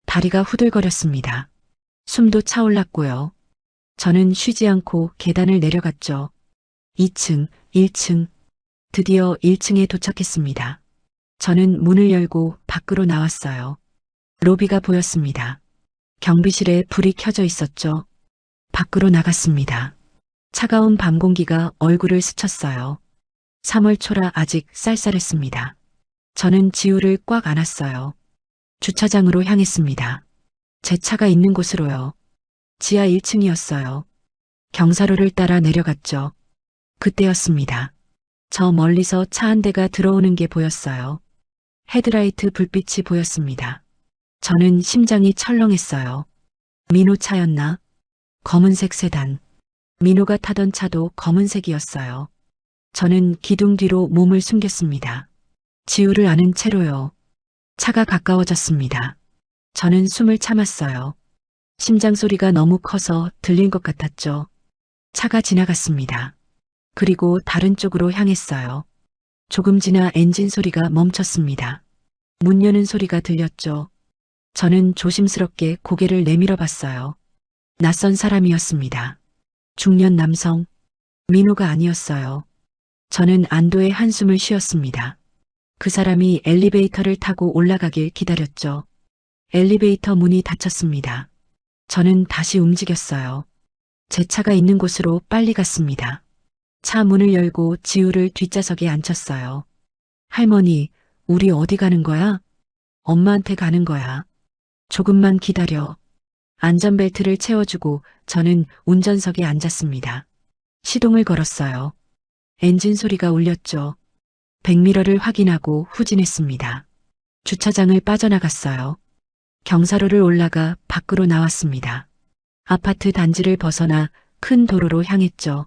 다리가 후들거렸습니다. 숨도 차올랐고요. 저는 쉬지 않고 계단을 내려갔죠. 2층, 1층. 드디어 1층에 도착했습니다. 저는 문을 열고 밖으로 나왔어요. 로비가 보였습니다. 경비실에 불이 켜져 있었죠. 밖으로 나갔습니다. 차가운 밤 공기가 얼굴을 스쳤어요. 3월 초라 아직 쌀쌀했습니다. 저는 지우를 꽉 안았어요. 주차장으로 향했습니다. 제 차가 있는 곳으로요. 지하 1층이었어요. 경사로를 따라 내려갔죠. 그때였습니다. 저 멀리서 차 한 대가 들어오는 게 보였어요. 헤드라이트 불빛이 보였습니다. 저는 심장이 철렁했어요. 민호 차였나? 검은색 세단. 민호가 타던 차도 검은색이었어요. 저는 기둥 뒤로 몸을 숨겼습니다. 지우를 아는 채로요. 차가 가까워졌습니다. 저는 숨을 참았어요. 심장 소리가 너무 커서 들린 것 같았죠. 차가 지나갔습니다. 그리고 다른 쪽으로 향했어요. 조금 지나 엔진 소리가 멈췄습니다. 문 여는 소리가 들렸죠. 저는 조심스럽게 고개를 내밀어 봤어요. 낯선 사람이었습니다. 중년 남성. 민호가 아니었어요. 저는 안도의 한숨을 쉬었습니다. 그 사람이 엘리베이터를 타고 올라가길 기다렸죠. 엘리베이터 문이 닫혔습니다. 저는 다시 움직였어요. 제 차가 있는 곳으로 빨리 갔습니다. 차 문을 열고 지우를 뒷좌석에 앉혔어요. 할머니, 우리 어디 가는 거야? 엄마한테 가는 거야. 조금만 기다려. 안전벨트를 채워주고 저는 운전석에 앉았습니다. 시동을 걸었어요. 엔진 소리가 울렸죠. 백미러를 확인하고 후진했습니다. 주차장을 빠져나갔어요. 경사로를 올라가 밖으로 나왔습니다. 아파트 단지를 벗어나 큰 도로로 향했죠.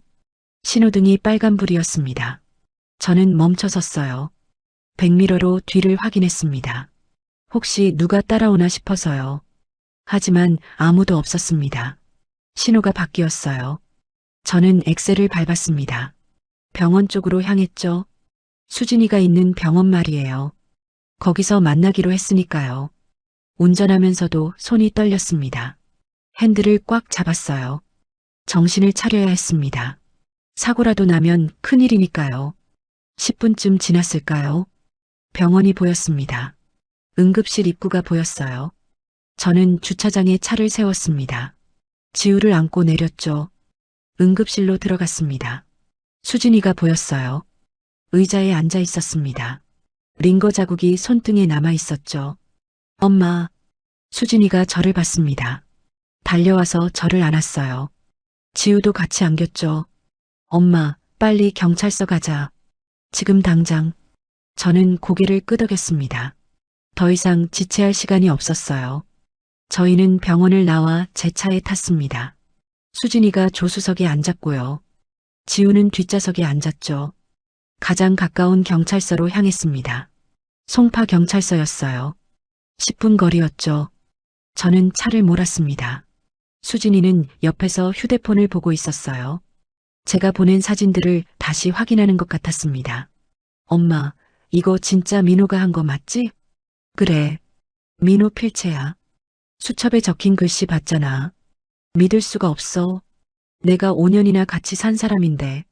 신호등이 빨간불이었습니다. 저는 멈춰 섰어요. 백미러로 뒤를 확인했습니다. 혹시 누가 따라오나 싶어서요. 하지만 아무도 없었습니다. 신호가 바뀌었어요. 저는 엑셀을 밟았습니다. 병원 쪽으로 향했죠. 수진이가 있는 병원 말이에요. 거기서 만나기로 했으니까요. 운전하면서도 손이 떨렸습니다. 핸들을 꽉 잡았어요. 정신을 차려야 했습니다. 사고라도 나면 큰일이니까요. 10분쯤 지났을까요? 병원이 보였습니다. 응급실 입구가 보였어요. 저는 주차장에 차를 세웠습니다. 지우를 안고 내렸죠. 응급실로 들어갔습니다. 수진이가 보였어요. 의자에 앉아 있었습니다. 링거 자국이 손등에 남아 있었죠. 엄마. 수진이가 저를 봤습니다. 달려와서 저를 안았어요. 지우도 같이 안겼죠. 엄마, 빨리 경찰서 가자. 지금 당장. 저는 고개를 끄덕였습니다. 더 이상 지체할 시간이 없었어요. 저희는 병원을 나와 제 차에 탔습니다. 수진이가 조수석에 앉았고요. 지우는 뒷좌석에 앉았죠. 가장 가까운 경찰서로 향했습니다. 송파 경찰서였어요. 10분 거리였죠. 저는 차를 몰았습니다. 수진이는 옆에서 휴대폰을 보고 있었어요. 제가 보낸 사진들을 다시 확인하는 것 같았습니다. 엄마, 이거 진짜 민호가 한 거 맞지? 그래. 민호 필체야. 수첩에 적힌 글씨 봤잖아. 믿을 수가 없어. 내가 5년이나 같이 산 사람인데.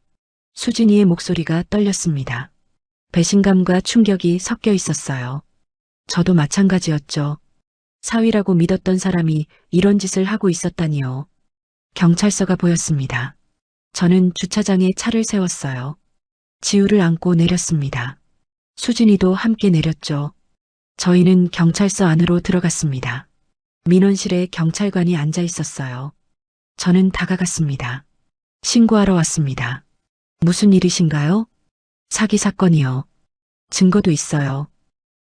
수진이의 목소리가 떨렸습니다. 배신감과 충격이 섞여 있었어요. 저도 마찬가지였죠. 사위라고 믿었던 사람이 이런 짓을 하고 있었다니요. 경찰서가 보였습니다. 저는 주차장에 차를 세웠어요. 지우를 안고 내렸습니다. 수진이도 함께 내렸죠. 저희는 경찰서 안으로 들어갔습니다. 민원실에 경찰관이 앉아 있었어요. 저는 다가갔습니다. 신고하러 왔습니다. 무슨 일이신가요? 사기 사건이요. 증거도 있어요.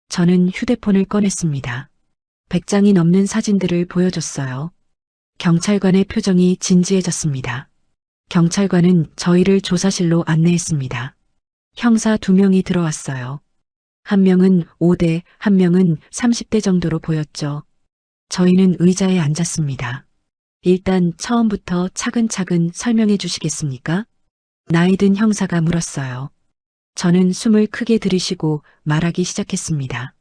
저는 휴대폰을 꺼냈습니다. 100장이 넘는 사진들을 보여줬어요. 경찰관의 표정이 진지해졌습니다. 경찰관은 저희를 조사실로 안내했습니다. 형사 2명이 들어왔어요. 한 명은 5대, 한 명은 30대 정도로 보였죠. 저희는 의자에 앉았습니다. 일단 처음부터 차근차근 설명해 주시겠습니까? 나이든 형사가 물었어요. 저는 숨을 크게 들이쉬고 말하기 시작했습니다.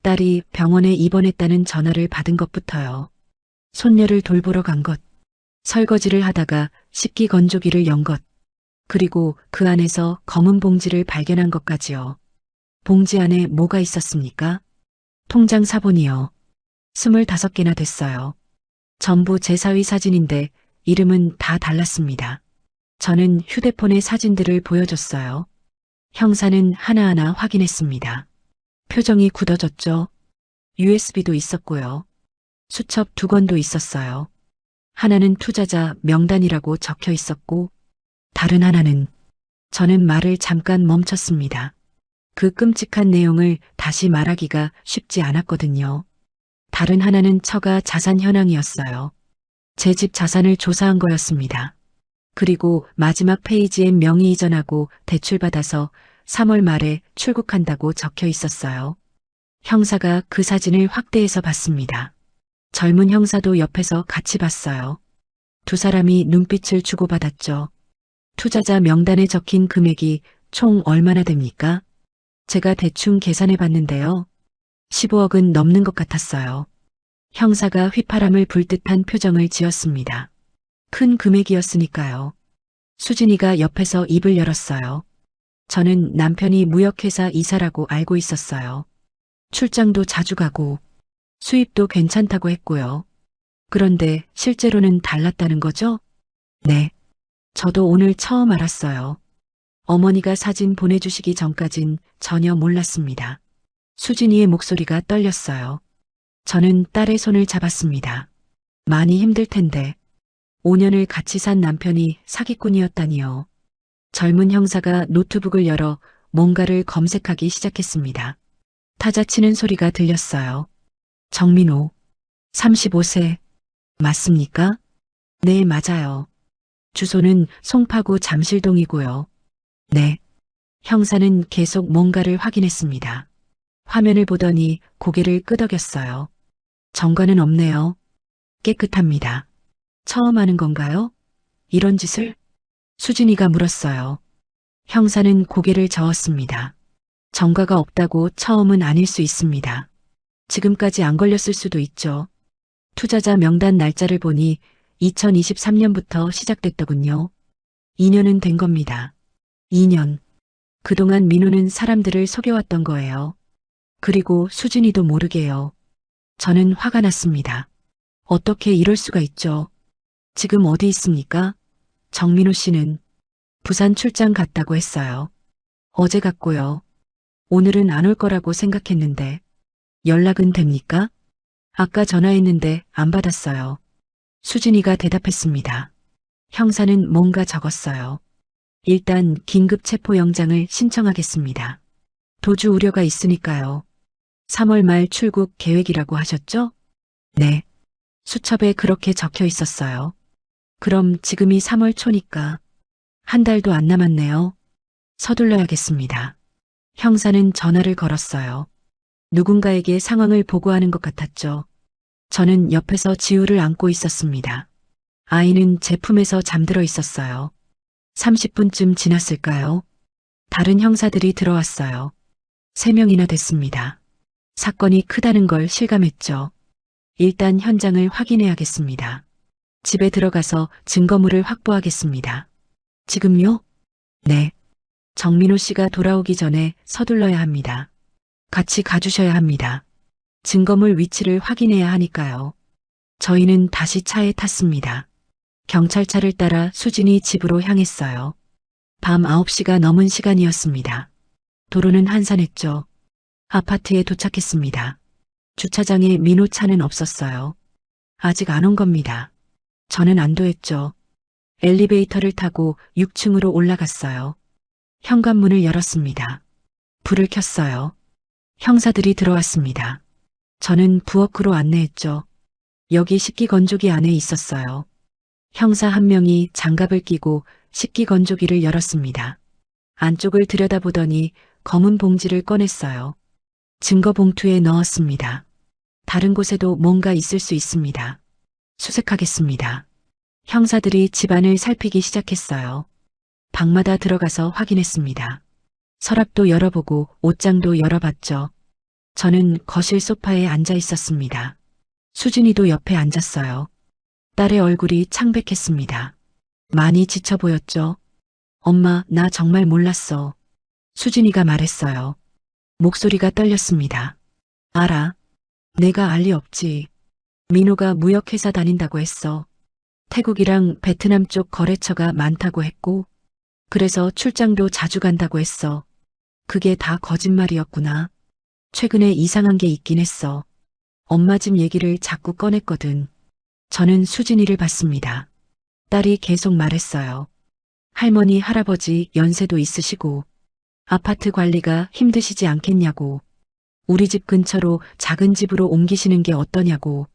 딸이 병원에 입원했다는 전화를 받은 것부터요. 손녀를 돌보러 간 것, 설거지를 하다가 식기 건조기를 연 것, 그리고 그 안에서 검은 봉지를 발견한 것까지요. 봉지 안에 뭐가 있었습니까? 통장 사본이요. 25개나 됐어요. 전부 제 사위 사진인데 이름은 다 달랐습니다. 저는 휴대폰의 사진들을 보여줬어요. 형사는 하나하나 확인했습니다. 표정이 굳어졌죠. USB도 있었고요. 수첩 2권도 있었어요. 하나는 투자자 명단이라고 적혀 있었고 다른 하나는 저는 말을 잠깐 멈췄습니다. 그 끔찍한 내용을 다시 말하기가 쉽지 않았거든요. 다른 하나는 처가 자산 현황이었어요. 제 집 자산을 조사한 거였습니다. 그리고 마지막 페이지엔 명의 이전하고 대출받아서 3월 말에 출국한다고 적혀 있었어요. 형사가 그 사진을 확대해서 봤습니다. 젊은 형사도 옆에서 같이 봤어요. 두 사람이 눈빛을 주고받았죠. 투자자 명단에 적힌 금액이 총 얼마나 됩니까? 제가 대충 계산해 봤는데요. 15억은 넘는 것 같았어요. 형사가 휘파람을 불 듯한 표정을 지었습니다. 큰 금액이었으니까요. 수진이가 옆에서 입을 열었어요. 저는 남편이 무역회사 이사라고 알고 있었어요. 출장도 자주 가고 수입도 괜찮다고 했고요. 그런데 실제로는 달랐다는 거죠? 네. 저도 오늘 처음 알았어요. 어머니가 사진 보내주시기 전까진 전혀 몰랐습니다. 수진이의 목소리가 떨렸어요. 저는 딸의 손을 잡았습니다. 많이 힘들 텐데 5년을 같이 산 남편이 사기꾼이었다니요. 젊은 형사가 노트북을 열어 뭔가를 검색하기 시작했습니다. 타자치는 소리가 들렸어요. 정민호, 35세, 맞습니까? 네, 맞아요. 주소는 송파구 잠실동이고요. 네. 형사는 계속 뭔가를 확인했습니다. 화면을 보더니 고개를 끄덕였어요. 정과는 없네요. 깨끗합니다. 처음 하는 건가요? 이런 짓을? 수진이가 물었어요. 형사는 고개를 저었습니다. 정과가 없다고 처음은 아닐 수 있습니다. 지금까지 안 걸렸을 수도 있죠. 투자자 명단 날짜를 보니 2023년부터 시작됐더군요. 2년은 된 겁니다. 2년. 그동안 민호는 사람들을 속여왔던 거예요. 그리고 수진이도 모르게요. 저는 화가 났습니다. 어떻게 이럴 수가 있죠? 지금 어디 있습니까? 정민호 씨는 부산 출장 갔다고 했어요. 어제 갔고요. 오늘은 안 올 거라고 생각했는데 연락은 됩니까? 아까 전화했는데 안 받았어요. 수진이가 대답했습니다. 형사는 뭔가 적었어요. 일단 긴급 체포영장을 신청하겠습니다. 도주 우려가 있으니까요. 3월 말 출국 계획이라고 하셨죠? 네. 수첩에 그렇게 적혀 있었어요. 그럼 지금이 3월 초니까 한 달도 안 남았네요. 서둘러야겠습니다. 형사는 전화를 걸었어요. 누군가에게 상황을 보고하는 것 같았죠. 저는 옆에서 지우를 안고 있었습니다. 아이는 제 품에서 잠들어 있었어요. 30분쯤 지났을까요? 다른 형사들이 들어왔어요. 3명이나 됐습니다. 사건이 크다는 걸 실감했죠. 일단 현장을 확인해야겠습니다. 집에 들어가서 증거물을 확보하겠습니다. 지금요? 네. 정민호 씨가 돌아오기 전에 서둘러야 합니다. 같이 가주셔야 합니다. 증거물 위치를 확인해야 하니까요. 저희는 다시 차에 탔습니다. 경찰차를 따라 수진이 집으로 향했어요. 밤 9시가 넘은 시간이었습니다. 도로는 한산했죠. 아파트에 도착했습니다. 주차장에 민호 차는 없었어요. 아직 안 온 겁니다. 저는 안도했죠. 엘리베이터를 타고 6층으로 올라갔어요. 현관문을 열었습니다. 불을 켰어요. 형사들이 들어왔습니다. 저는 부엌으로 안내했죠. 여기 식기건조기 안에 있었어요. 형사 한 명이 장갑을 끼고 식기건조기를 열었습니다. 안쪽을 들여다보더니 검은 봉지를 꺼냈어요. 증거 봉투에 넣었습니다. 다른 곳에도 뭔가 있을 수 있습니다. 수색하겠습니다. 형사들이 집안을 살피기 시작했어요. 방마다 들어가서 확인했습니다. 서랍도 열어보고 옷장도 열어봤죠. 저는 거실 소파에 앉아 있었습니다. 수진이도 옆에 앉았어요. 딸의 얼굴이 창백했습니다. 많이 지쳐 보였죠. 엄마, 나 정말 몰랐어. 수진이가 말했어요. 목소리가 떨렸습니다. 알아. 내가 알 리 없지. 민호가 무역회사 다닌다고 했어. 태국이랑 베트남 쪽 거래처가 많다고 했고, 그래서 출장도 자주 간다고 했어. 그게 다 거짓말이었구나. 최근에 이상한 게 있긴 했어. 엄마 집 얘기를 자꾸 꺼냈거든. 저는 수진이를 봤습니다. 딸이 계속 말했어요. 할머니, 할아버지 연세도 있으시고 아파트 관리가 힘드시지 않겠냐고. 우리 집 근처로 작은 집으로 옮기시는 게 어떠냐고.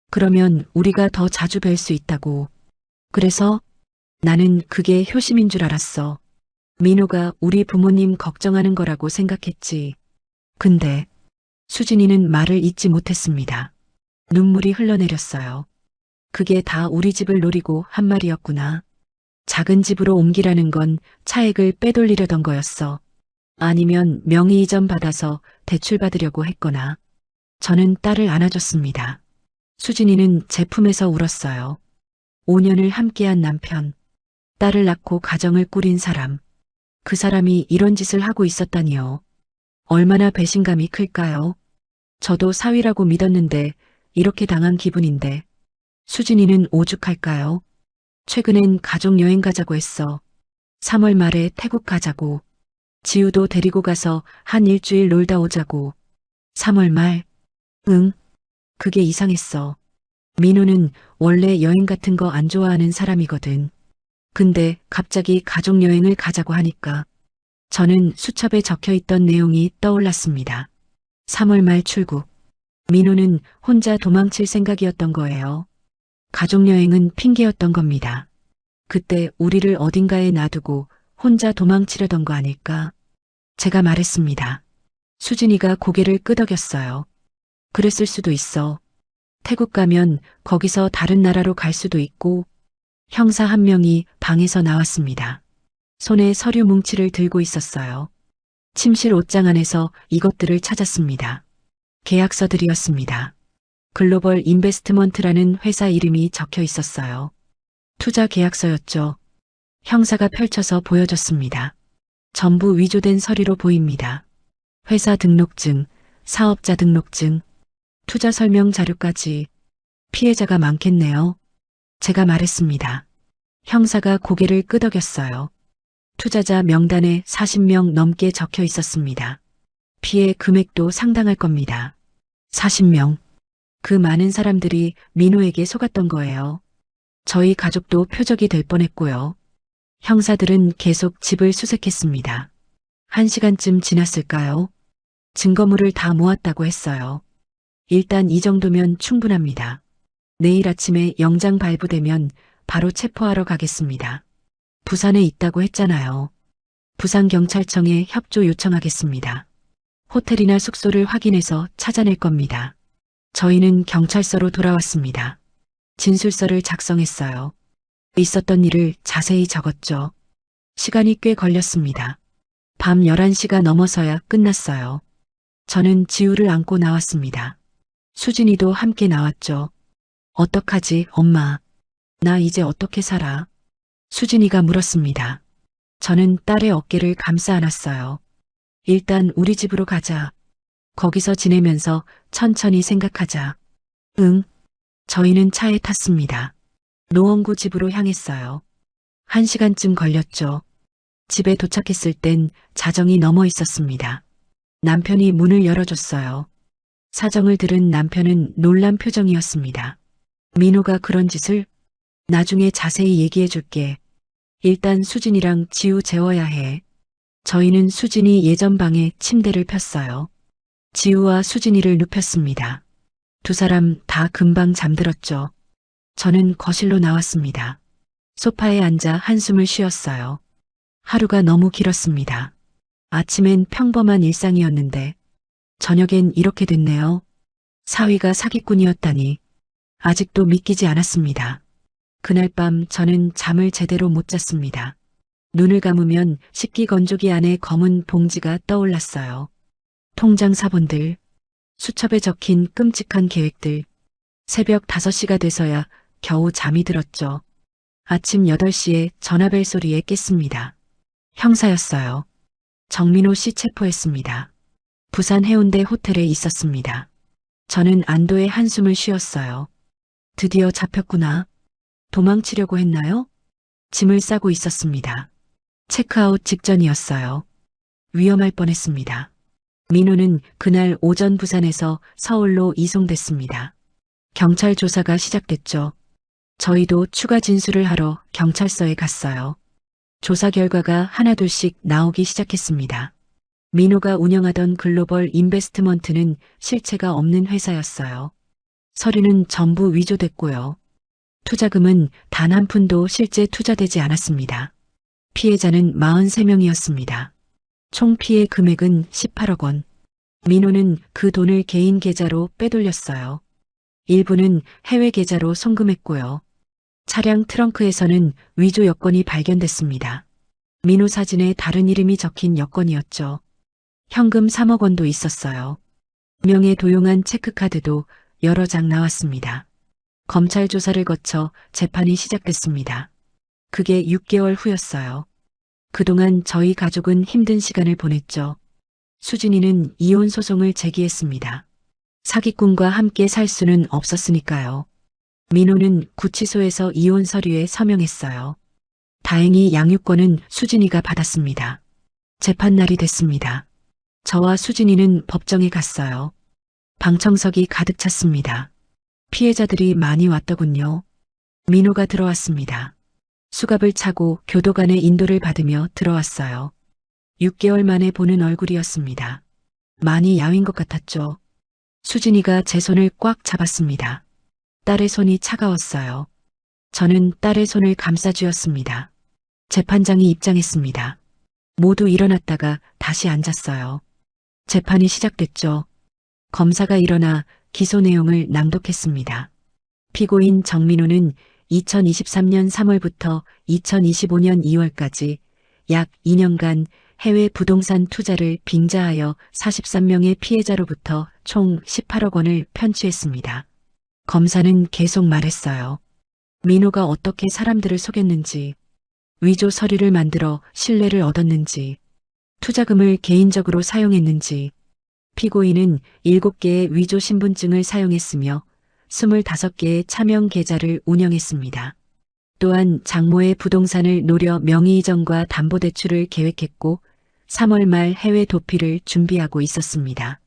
그러면 우리가 더 자주 뵐 수 있다고. 그래서 나는 그게 효심인 줄 알았어. 민호가 우리 부모님 걱정하는 거라고 생각했지. 근데 수진이는 말을 잇지 못했습니다. 눈물이 흘러내렸어요. 그게 다 우리 집을 노리고 한 말이었구나. 작은 집으로 옮기라는 건 차액을 빼돌리려던 거였어. 아니면 명의 이전 받아서 대출 받으려고 했거나. 저는 딸을 안아줬습니다. 수진이는 제 품에서 울었어요. 5년을 함께한 남편, 딸을 낳고 가정을 꾸린 사람. 그 사람이 이런 짓을 하고 있었다니요. 얼마나 배신감이 클까요? 저도 사위라고 믿었는데 이렇게 당한 기분인데. 수진이는 오죽할까요? 최근엔 가족여행 가자고 했어. 3월 말에 태국 가자고. 지우도 데리고 가서 한 일주일 놀다 오자고. 3월 말? 응. 그게 이상했어. 민호는 원래 여행 같은 거 안 좋아하는 사람이거든. 근데 갑자기 가족여행을 가자고 하니까 저는 수첩에 적혀있던 내용이 떠올랐습니다. 3월 말 출국. 민호는 혼자 도망칠 생각이었던 거예요. 가족여행은 핑계였던 겁니다. 그때 우리를 어딘가에 놔두고 혼자 도망치려던 거 아닐까? 제가 말했습니다. 수진이가 고개를 끄덕였어요. 그랬을 수도 있어. 태국 가면 거기서 다른 나라로 갈 수도 있고. 형사 한 명이 방에서 나왔습니다. 손에 서류 뭉치를 들고 있었어요. 침실 옷장 안에서 이것들을 찾았습니다. 계약서들이었습니다. 글로벌 인베스트먼트라는 회사 이름이 적혀 있었어요. 투자 계약서였죠. 형사가 펼쳐서 보여줬습니다. 전부 위조된 서류로 보입니다. 회사 등록증, 사업자 등록증, 투자 설명 자료까지. 피해자가 많겠네요. 제가 말했습니다. 형사가 고개를 끄덕였어요. 투자자 명단에 40명 넘게 적혀 있었습니다. 피해 금액도 상당할 겁니다. 40명. 그 많은 사람들이 민호에게 속았던 거예요. 저희 가족도 표적이 될 뻔했고요. 형사들은 계속 집을 수색했습니다. 1시간쯤 지났을까요? 증거물을 다 모았다고 했어요. 일단 이 정도면 충분합니다. 내일 아침에 영장 발부되면 바로 체포하러 가겠습니다. 부산에 있다고 했잖아요. 부산경찰청에 협조 요청하겠습니다. 호텔이나 숙소를 확인해서 찾아낼 겁니다. 저희는 경찰서로 돌아왔습니다. 진술서를 작성했어요. 있었던 일을 자세히 적었죠. 시간이 꽤 걸렸습니다. 밤 11시가 넘어서야 끝났어요. 저는 지우를 안고 나왔습니다. 수진이도 함께 나왔죠. 어떡하지, 엄마. 나 이제 어떻게 살아? 수진이가 물었습니다. 저는 딸의 어깨를 감싸 안았어요. 일단 우리 집으로 가자. 거기서 지내면서 천천히 생각하자. 응. 저희는 차에 탔습니다. 노원구 집으로 향했어요. 1시간쯤 걸렸죠. 집에 도착했을 땐 자정이 넘어 있었습니다. 남편이 문을 열어줬어요. 사정을 들은 남편은 놀란 표정이었습니다. 민호가 그런 짓을? 나중에 자세히 얘기해 줄게. 일단 수진이랑 지우 재워야 해. 저희는 수진이 예전 방에 침대를 폈어요. 지우와 수진이를 눕혔습니다. 두 사람 다 금방 잠들었죠. 저는 거실로 나왔습니다. 소파에 앉아 한숨을 쉬었어요. 하루가 너무 길었습니다. 아침엔 평범한 일상이었는데 저녁엔 이렇게 됐네요. 사위가 사기꾼이었다니 아직도 믿기지 않았습니다. 그날 밤 저는 잠을 제대로 못 잤습니다. 눈을 감으면 식기건조기 안에 검은 봉지가 떠올랐어요. 통장 사본들, 수첩에 적힌 끔찍한 계획들. 새벽 5시가 돼서야 겨우 잠이 들었죠. 아침 8시에 전화벨 소리에 깼습니다. 형사였어요. 정민호 씨 체포했습니다. 부산 해운대 호텔에 있었습니다. 저는 안도의 한숨을 쉬었어요. 드디어 잡혔구나. 도망치려고 했나요? 짐을 싸고 있었습니다. 체크아웃 직전이었어요. 위험할 뻔했습니다. 민호는 그날 오전 부산에서 서울로 이송됐습니다. 경찰 조사가 시작됐죠. 저희도 추가 진술을 하러 경찰서에 갔어요. 조사 결과가 하나둘씩 나오기 시작했습니다. 민호가 운영하던 글로벌 인베스트먼트는 실체가 없는 회사였어요. 서류는 전부 위조됐고요. 투자금은 단 한 푼도 실제 투자되지 않았습니다. 피해자는 43명이었습니다. 총 피해 금액은 18억 원. 민호는 그 돈을 개인 계좌로 빼돌렸어요. 일부는 해외 계좌로 송금했고요. 차량 트렁크에서는 위조 여권이 발견됐습니다. 민호 사진에 다른 이름이 적힌 여권이었죠. 현금 3억 원도 있었어요. 명에 도용한 체크카드도 여러 장 나왔습니다. 검찰 조사를 거쳐 재판이 시작됐습니다. 그게 6개월 후였어요. 그동안 저희 가족은 힘든 시간을 보냈죠. 수진이는 이혼 소송을 제기했습니다. 사기꾼과 함께 살 수는 없었으니까요. 민호는 구치소에서 이혼 서류에 서명했어요. 다행히 양육권은 수진이가 받았습니다. 재판날이 됐습니다. 저와 수진이는 법정에 갔어요. 방청석이 가득 찼습니다. 피해자들이 많이 왔더군요. 민호가 들어왔습니다. 수갑을 차고 교도관의 인도를 받으며 들어왔어요. 6개월 만에 보는 얼굴이었습니다. 많이 야윈 것 같았죠. 수진이가 제 손을 꽉 잡았습니다. 딸의 손이 차가웠어요. 저는 딸의 손을 감싸주었습니다. 재판장이 입장했습니다. 모두 일어났다가 다시 앉았어요. 재판이 시작됐죠. 검사가 일어나 기소 내용을 낭독했습니다. 피고인 정민호는 2023년 3월부터 2025년 2월까지 약 2년간 해외 부동산 투자를 빙자하여 43명의 피해자로부터 총 18억 원을 편취했습니다. 검사는 계속 말했어요. 민호가 어떻게 사람들을 속였는지, 위조 서류를 만들어 신뢰를 얻었는지, 투자금을 개인적으로 사용했는지, 피고인은 7개의 위조 신분증을 사용했으며 25개의 차명 계좌를 운영했습니다. 또한 장모의 부동산을 노려 명의 이전과 담보대출을 계획했고 3월 말 해외 도피를 준비하고 있었습니다.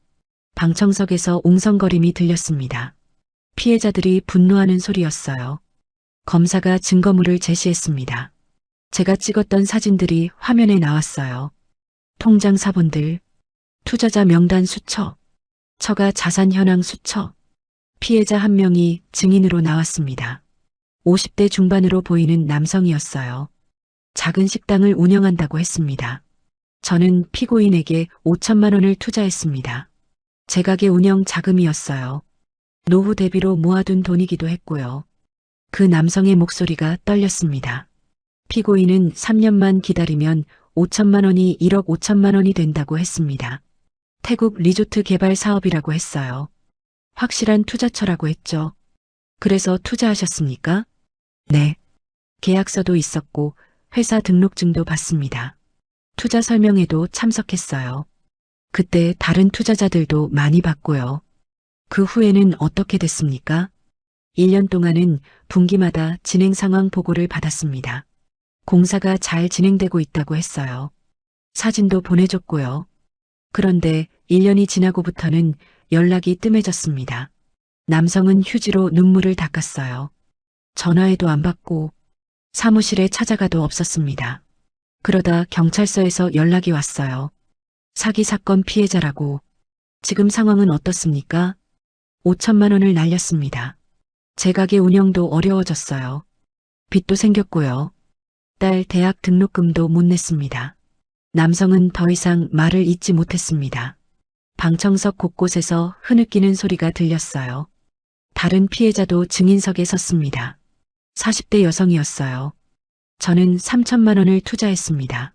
방청석에서 웅성거림이 들렸습니다. 피해자들이 분노하는 소리였어요. 검사가 증거물을 제시했습니다. 제가 찍었던 사진들이 화면에 나왔어요. 통장 사본들, 투자자 명단 수처, 처가 자산 현황 수처, 피해자 한 명이 증인으로 나왔습니다. 50대 중반으로 보이는 남성이었어요. 작은 식당을 운영한다고 했습니다. 저는 피고인에게 5천만 원을 투자했습니다. 제 가게 운영 자금이었어요. 노후 대비로 모아둔 돈이기도 했고요. 그 남성의 목소리가 떨렸습니다. 피고인은 3년만 기다리면 5천만 원이 1억 5천만 원이 된다고 했습니다. 태국 리조트 개발 사업이라고 했어요. 확실한 투자처라고 했죠. 그래서 투자하셨습니까? 네. 계약서도 있었고 회사 등록증도 받습니다. 투자 설명회도 참석했어요. 그때 다른 투자자들도 많이 봤고요. 그 후에는 어떻게 됐습니까? 1년 동안은 분기마다 진행 상황 보고를 받았습니다. 공사가 잘 진행되고 있다고 했어요. 사진도 보내줬고요. 그런데 1년이 지나고부터는 연락이 뜸해졌습니다. 남성은 휴지로 눈물을 닦았어요. 전화해도 안 받고 사무실에 찾아가도 없었습니다. 그러다 경찰서에서 연락이 왔어요. 사기 사건 피해자라고. 지금 상황은 어떻습니까? 5천만 원을 날렸습니다. 제 가게 운영도 어려워졌어요. 빚도 생겼고요. 딸 대학 등록금도 못 냈습니다. 남성은 더 이상 말을 잇지 못했습니다. 방청석 곳곳에서 흐느끼는 소리가 들렸어요. 다른 피해자도 증인석에 섰습니다. 40대 여성이었어요. 저는 3천만 원을 투자했습니다.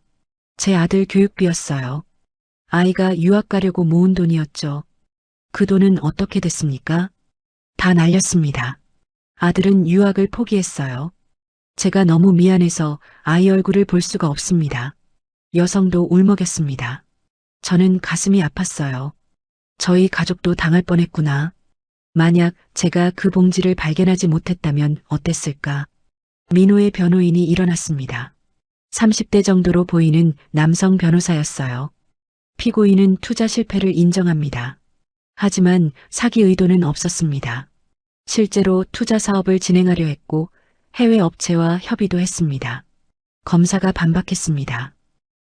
제 아들 교육비였어요. 아이가 유학 가려고 모은 돈이었죠. 그 돈은 어떻게 됐습니까? 다 날렸습니다. 아들은 유학을 포기했어요. 제가 너무 미안해서 아이 얼굴을 볼 수가 없습니다. 여성도 울먹였습니다. 저는 가슴이 아팠어요. 저희 가족도 당할 뻔했구나. 만약 제가 그 봉지를 발견하지 못했다면 어땠을까? 민호의 변호인이 일어났습니다. 30대 정도로 보이는 남성 변호사였어요. 피고인은 투자 실패를 인정합니다. 하지만 사기 의도는 없었습니다. 실제로 투자 사업을 진행하려 했고 해외 업체와 협의도 했습니다. 검사가 반박했습니다.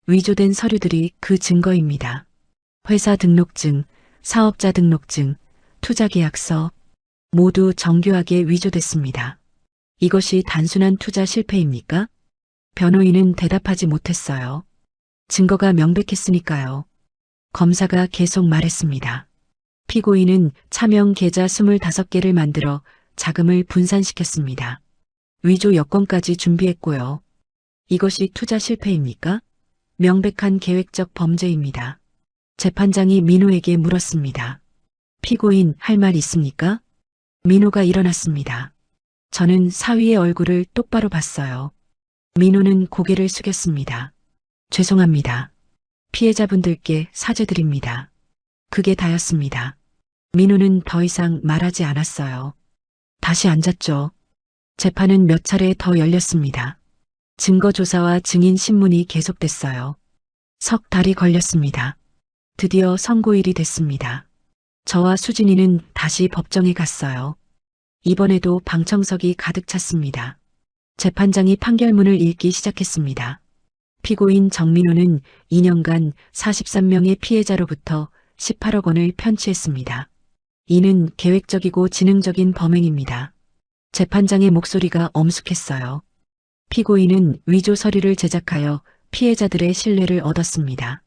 위조된 서류들이 그 증거입니다. 회사 등록증, 사업자 등록증, 투자계약서 모두 정교하게 위조됐습니다. 이것이 단순한 투자 실패입니까? 변호인은 대답하지 못했어요. 증거가 명백했으니까요. 검사가 계속 말했습니다. 피고인은 차명 계좌 25개를 만들어 자금을 분산시켰습니다. 위조 여권까지 준비했고요. 이것이 투자 실패입니까? 명백한 계획적 범죄입니다. 재판장이 민호에게 물었습니다. 피고인 할 말 있습니까? 민호가 일어났습니다. 저는 사위의 얼굴을 똑바로 봤어요. 민호는 고개를 숙였습니다. 죄송합니다. 피해자분들께 사죄드립니다. 그게 다였습니다. 민호는 더 이상 말하지 않았어요. 다시 앉았죠. 재판은 몇 차례 더 열렸습니다. 증거조사와 증인 신문이 계속됐어요. 석 달이 걸렸습니다. 드디어 선고일이 됐습니다. 저와 수진이는 다시 법정에 갔어요. 이번에도 방청석이 가득 찼습니다. 재판장이 판결문을 읽기 시작했습니다. 피고인 정민호는 2년간 43명의 피해자로부터 18억 원을 편취했습니다. 이는 계획적이고 지능적인 범행입니다. 재판장의 목소리가 엄숙했어요. 피고인은 위조 서류를 제작하여 피해자들의 신뢰를 얻었습니다.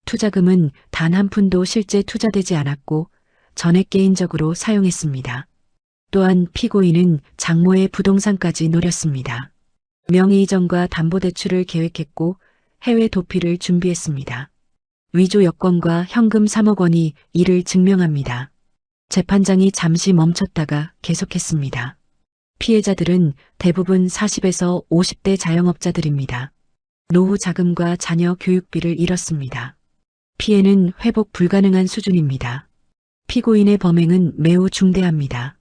투자금은 단 한 푼도 실제 투자되지 않았고 전액 개인적으로 사용했습니다. 또한 피고인은 장모의 부동산까지 노렸습니다. 명의 이전과 담보대출을 계획했고 해외 도피를 준비했습니다. 위조 여권과 현금 3억 원이 이를 증명합니다. 재판장이 잠시 멈췄다가 계속했습니다. 피해자들은 대부분 40에서 50대 자영업자들입니다. 노후 자금과 자녀 교육비를 잃었습니다. 피해는 회복 불가능한 수준입니다. 피고인의 범행은 매우 중대합니다.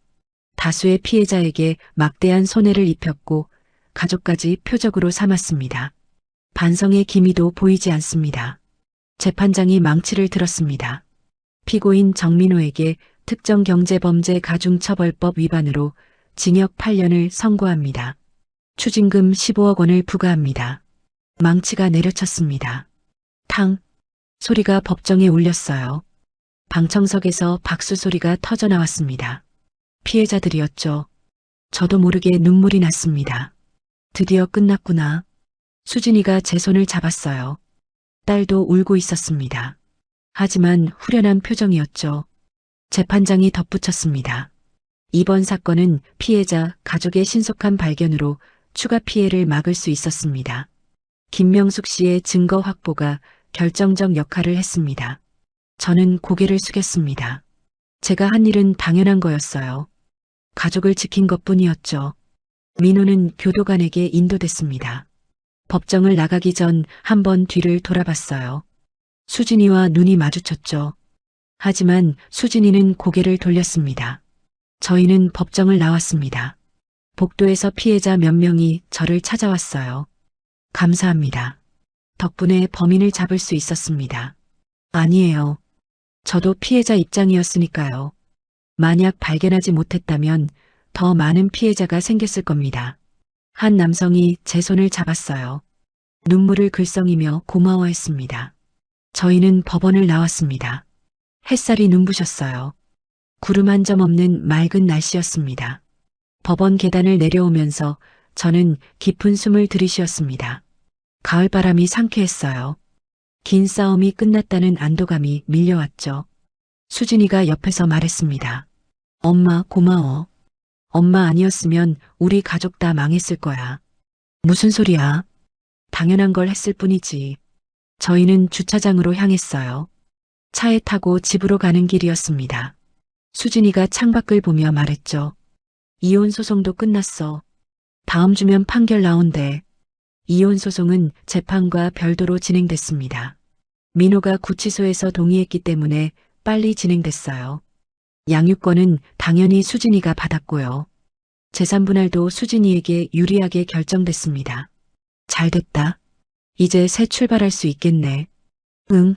다수의 피해자에게 막대한 손해를 입혔고 가족까지 표적으로 삼았습니다. 반성의 기미도 보이지 않습니다. 재판장이 망치를 들었습니다. 피고인 정민호에게 특정경제범죄 가중처벌법 위반으로 징역 8년을 선고합니다. 추징금 15억 원을 부과합니다. 망치가 내려쳤습니다. 탕! 소리가 법정에 울렸어요. 방청석에서 박수 소리가 터져나왔습니다. 피해자들이었죠. 저도 모르게 눈물이 났습니다. 드디어 끝났구나. 수진이가 제 손을 잡았어요. 딸도 울고 있었습니다. 하지만 후련한 표정이었죠. 재판장이 덧붙였습니다. 이번 사건은 피해자 가족의 신속한 발견으로 추가 피해를 막을 수 있었습니다. 김명숙 씨의 증거 확보가 결정적 역할을 했습니다. 저는 고개를 숙였습니다. 제가 한 일은 당연한 거였어요. 가족을 지킨 것뿐이었죠. 민호는 교도관에게 인도됐습니다. 법정을 나가기 전 한 번 뒤를 돌아봤어요. 수진이와 눈이 마주쳤죠. 하지만 수진이는 고개를 돌렸습니다. 저희는 법정을 나왔습니다. 복도에서 피해자 몇 명이 저를 찾아왔어요. 감사합니다. 덕분에 범인을 잡을 수 있었습니다. 아니에요. 저도 피해자 입장이었으니까요. 만약 발견하지 못했다면 더 많은 피해자가 생겼을 겁니다. 한 남성이 제 손을 잡았어요. 눈물을 글썽이며 고마워했습니다. 저희는 법원을 나왔습니다. 햇살이 눈부셨어요. 구름 한 점 없는 맑은 날씨였습니다. 법원 계단을 내려오면서 저는 깊은 숨을 들이쉬었습니다. 가을바람이 상쾌했어요. 긴 싸움이 끝났다는 안도감이 밀려왔죠. 수진이가 옆에서 말했습니다. 엄마 고마워. 엄마 아니었으면 우리 가족 다 망했을 거야. 무슨 소리야? 당연한 걸 했을 뿐이지. 저희는 주차장으로 향했어요. 차에 타고 집으로 가는 길이었습니다. 수진이가 창밖을 보며 말했죠. 이혼 소송도 끝났어. 다음 주면 판결 나온대. 이혼 소송은 재판과 별도로 진행됐습니다. 민호가 구치소에서 동의했기 때문에 빨리 진행됐어요. 양육권은 당연히 수진이가 받았고요. 재산 분할도 수진이에게 유리하게 결정됐습니다. 잘 됐다. 이제 새 출발할 수 있겠네. 응.